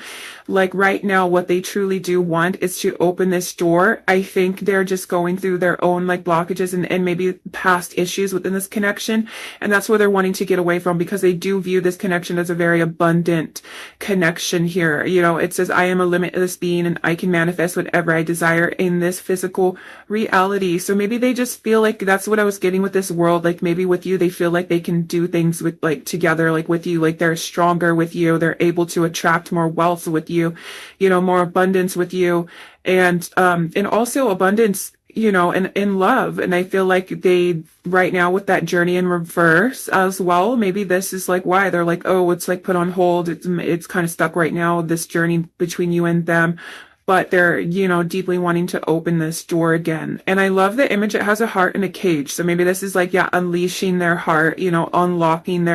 like right now what they truly do want is to open this door. I think they're just going through their own like blockages and maybe past issues within this connection, and that's where they're wanting to get away from, because they do view this connection as a very abundant connection here. It says, I am a limitless being and I can manifest whatever I desire in this physical reality. So maybe they just feel like, that's what I was getting with this world, like maybe with you they feel like they can do things with like together, like with you, like they're stronger with you, they're able to attract more wealth with you, more abundance with you, and also abundance, and in love. And I feel like they right now with that journey in reverse as well, maybe this is like why they're like, oh, it's like put on hold, it's kind of stuck right now, this journey between you and them. But they're, deeply wanting to open this door again. And I love the image. It has a heart and a cage. So maybe this is like, yeah, unleashing their heart, unlocking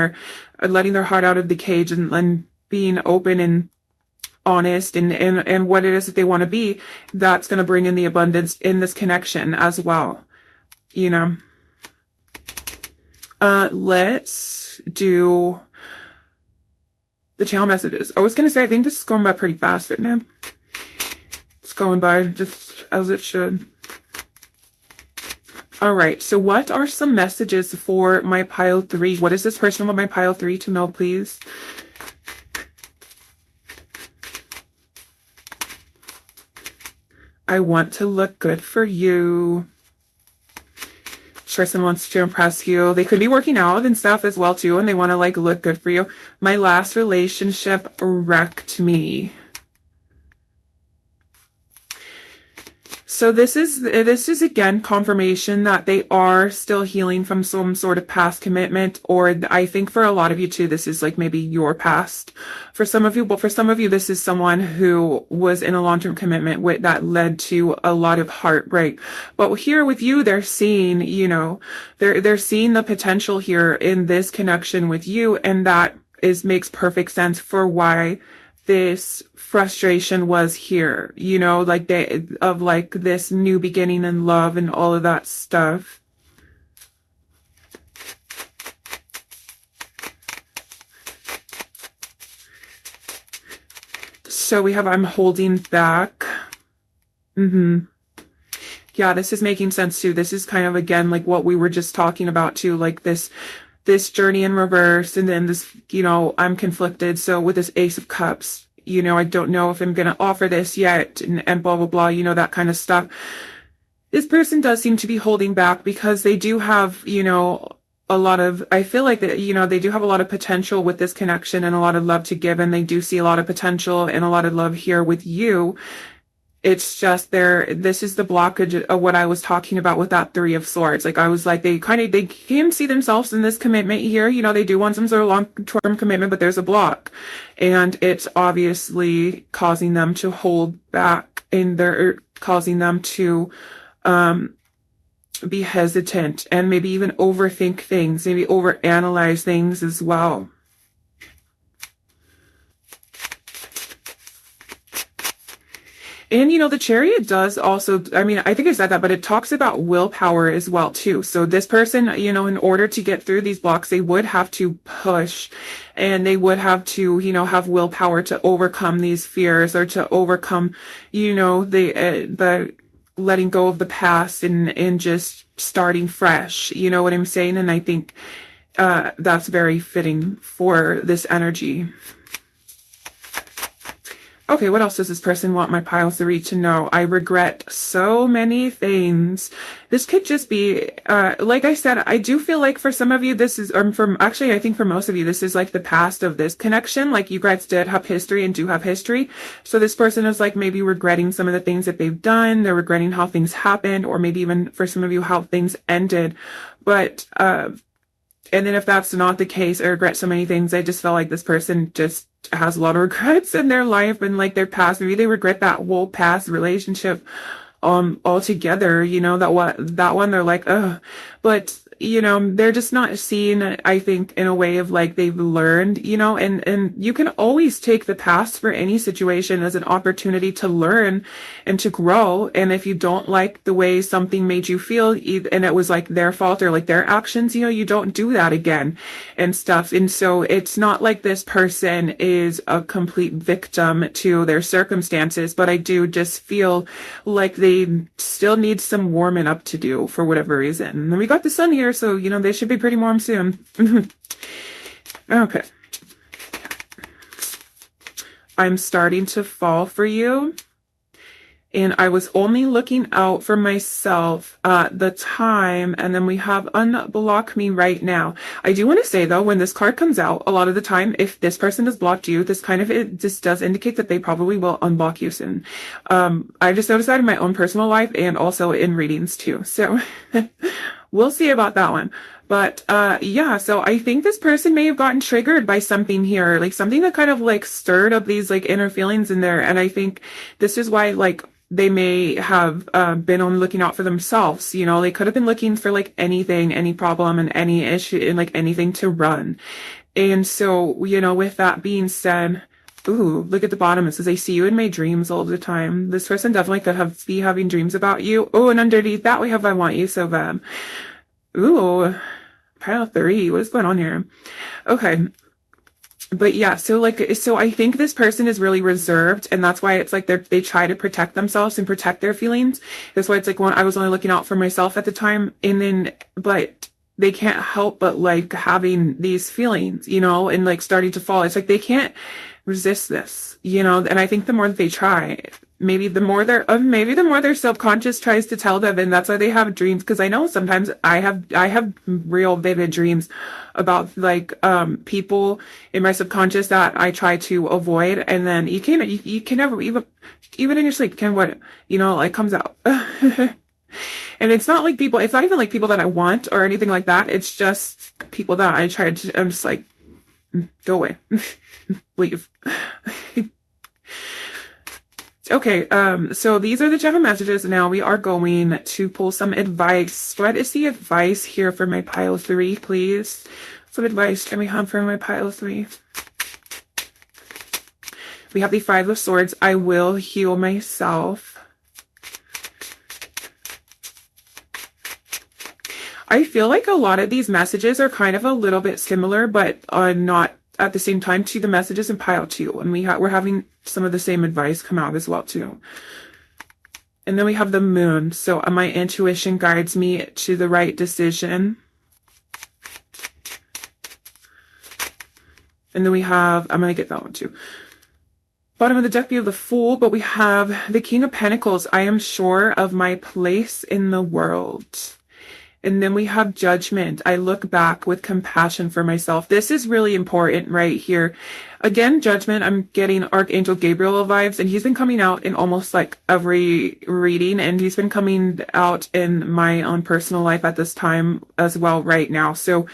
letting their heart out of the cage and being open and honest and what it is that they want to be. That's going to bring in the abundance in this connection as well. Let's do the channel messages. I was going to say, I think this is going by pretty fast right now. Going by just as it should. All right, so what are some messages for my pile 3? What is this person with my pile 3 to know, please? I want to look good for you. This person wants to impress you. They could be working out and stuff as well too, and they want to like look good for you. My last relationship wrecked me. So this is again confirmation that they are still healing from some sort of past commitment, or I think for a lot of you too, this is like maybe your past for some of you, but for some of you, this is someone who was in a long-term commitment that led to a lot of heartbreak. But here with you, they're seeing, they're seeing the potential here in this connection with you, and that makes perfect sense for why this frustration was here, like this new beginning in love and all of that stuff. So we have, I'm holding back. Yeah, this is making sense too. This is kind of, again, like what we were just talking about too, like this journey in reverse, and then this, I'm conflicted. So with this Ace of Cups, I don't know if I'm going to offer this yet, and blah, blah, blah, that kind of stuff. This person does seem to be holding back because they do have, a lot of, I feel like that, they do have a lot of potential with this connection and a lot of love to give, and they do see a lot of potential and a lot of love here with you. It's just this is the blockage of what I was talking about with that 3 of Swords. Like I was like, they can see themselves in this commitment here. They do want some sort of long-term commitment, but there's a block. And it's obviously causing them to hold back, and they're causing them to, be hesitant and maybe even overthink things, maybe overanalyze things as well. And, you know, the Chariot does also, I mean, I think I said that, but it talks about willpower as well, too. So this person, you know, in order to get through these blocks, they would have to push and they would have to, you know, have willpower to overcome these fears or to overcome, you know, the letting go of the past and just starting fresh. You know what I'm saying? And I think, that's very fitting for this energy. Okay, what else does this person want my pile 3 to know? I regret so many things. This could just be, like I said, I do feel like for some of you, this is, actually, I think for most of you, this is like the past of this connection. Like you guys did have history and do have history. So this person is like maybe regretting some of the things that they've done. They're regretting how things happened, or maybe even for some of you, how things ended. But, and then if that's not the case, I regret so many things. I just feel like this person just has a lot of regrets in their life and like their past. Maybe they regret that whole past relationship altogether, you know, that one they're like, ugh. But, you know, they're just not seeing it, I think, in a way of like they've learned, you know, and you can always take the past for any situation as an opportunity to learn and to grow. And if you don't like the way something made you feel and it was like their fault or like their actions, you know, you don't do that again and stuff. And so it's not like this person is a complete victim to their circumstances, but I do just feel like they still need some warming up to do for whatever reason. And we got the sun here, so, you know, they should be pretty warm soon. Okay. I'm starting to fall for you. And I was only looking out for myself at the time. And then we have unblock me right now. I do want to say though, when this card comes out, a lot of the time, if this person has blocked you, this kind of, it just does indicate that they probably will unblock you soon. I just noticed that in my own personal life and also in readings too. So we'll see about that one. But, yeah, so I think this person may have gotten triggered by something here, like something that kind of like stirred up these like inner feelings in there. And I think this is why like they may have been on looking out for themselves. You know, they could have been looking for like anything, any problem and any issue and like anything to run. And so, you know, with that being said, ooh, look at the bottom. It says, I see you in my dreams all the time. This person definitely could be having dreams about you. Oh, and underneath that we have I want you so bad. Ooh, pile 3. What is going on here? Okay. But yeah, so I think this person is really reserved, and that's why it's like they try to protect themselves and protect their feelings. That's why it's like I was only looking out for myself at the time, and then, but they can't help but like having these feelings, you know, and like starting to fall. It's like they can't resist this, you know, and I think the more that they try, maybe the more their subconscious tries to tell them, and that's why they have dreams. Because I know sometimes I have real vivid dreams about like people in my subconscious that I try to avoid, and then you can never even in your sleep can what you know like comes out. And it's not like people, it's not even like people that I want or anything like that. It's just people that I'm just like, go away, leave. Okay, so these are the general messages. Now we are going to pull some advice. What is the advice here for my pile 3, please? Some advice can we have for my pile 3? We have the 5 of Swords. I will heal myself. I feel like a lot of these messages are kind of a little bit similar, but not at the same time to the messages in pile 2. And we're having some of the same advice come out as well too. And then we have the Moon. So my intuition guides me to the right decision. And then we have, I'm going to get that one too. Bottom of the deck, we have the Fool, but we have the King of Pentacles. I am sure of my place in the world. And then we have Judgment. I look back with compassion for myself. This is really important right here. Again, Judgment, I'm getting Archangel Gabriel vibes, and he's been coming out in almost like every reading, and he's been coming out in my own personal life at this time as well right now. So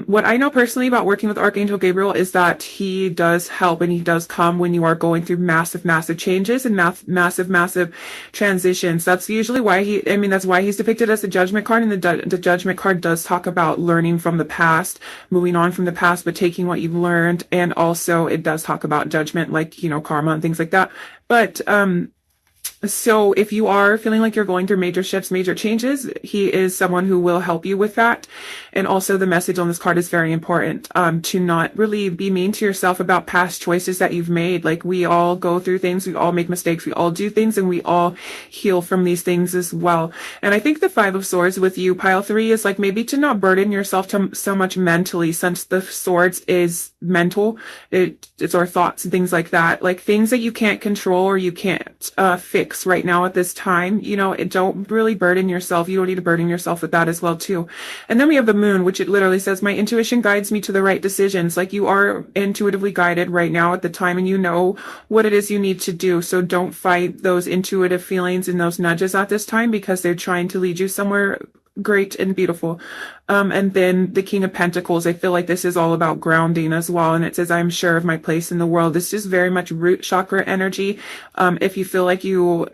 what I know personally about working with Archangel Gabriel is that he does help, and he does come when you are going through massive changes and massive transitions. That's usually why that's why he's depicted as the Judgment card, and the Judgment card does talk about learning from the past, moving on from the past, but taking what you've learned. And also it does talk about judgment, like, you know, karma and things like that. But so if you are feeling like you're going through major shifts, major changes, he is someone who will help you with that. And also the message on this card is very important, to not really be mean to yourself about past choices that you've made. Like, we all go through things, we all make mistakes, we all do things, and we all heal from these things as well. And I think the Five of Swords with you, pile 3, is like maybe to not burden yourself so much mentally, since the Swords is mental, it's our thoughts and things like that, like things that you can't control or you can't fix right now at this time. You know, don't really burden yourself. You don't need to burden yourself with that as well too. And then we have the Moon, which it literally says, my intuition guides me to the right decisions. Like, you are intuitively guided right now at the time, and you know what it is you need to do. So don't fight those intuitive feelings and those nudges at this time, because they're trying to lead you somewhere great and beautiful. And then the King of Pentacles, I feel like this is all about grounding as well. And it says, I'm sure of my place in the world. This is very much root chakra energy. If you feel like you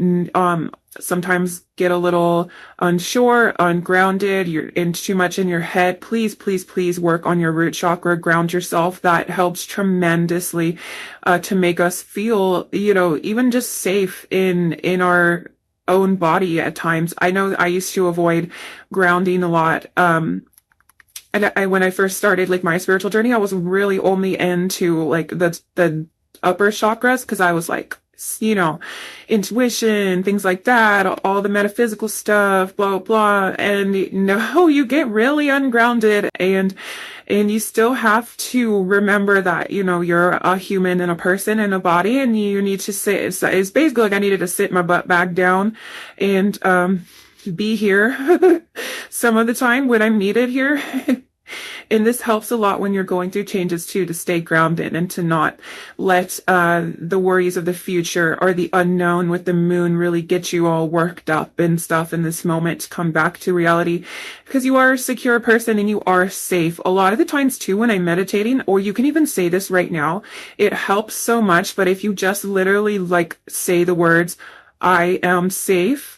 sometimes get a little unsure, ungrounded, you're in too much in your head, please work on your root chakra, ground yourself. That helps tremendously to make us feel, you know, even just safe in our own body at times. I know I used to avoid grounding a lot. And when I first started like my spiritual journey, I was really only into like the upper chakras, because I was like, you know, intuition, things like that, all the metaphysical stuff, blah, blah. And no, you get really ungrounded, and you still have to remember that, you know, you're a human and a person and a body, and you need to it's basically like I needed to sit my butt back down and be here some of the time when I'm needed here. And this helps a lot when you're going through changes too, to stay grounded and to not let the worries of the future or the unknown with the Moon really get you all worked up and stuff in this moment. To come back to reality, because you are a secure person and you are safe. A lot of the times too, when I'm meditating, or you can even say this right now, it helps so much. But if you just literally like say the words, I am safe,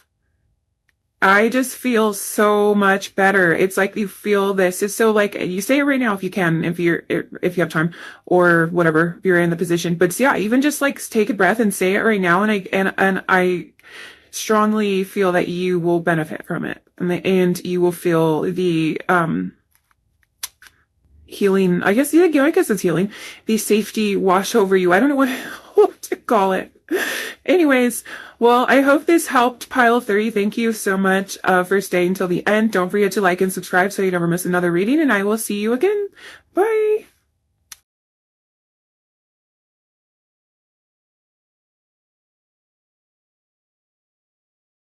I just feel so much better. It's like you feel this. It's so like, you say it right now if you can, if you have time or whatever, if you're in the position. But yeah, even just like take a breath and say it right now. And I strongly feel that you will benefit from it. And you will feel the, healing, I guess, yeah, I guess it's healing, the safety wash over you. I don't know what to call it. Anyways, well, I hope this helped, pile 3. Thank you so much for staying till the end. Don't forget to like and subscribe so you never miss another reading, and I will see you again. Bye.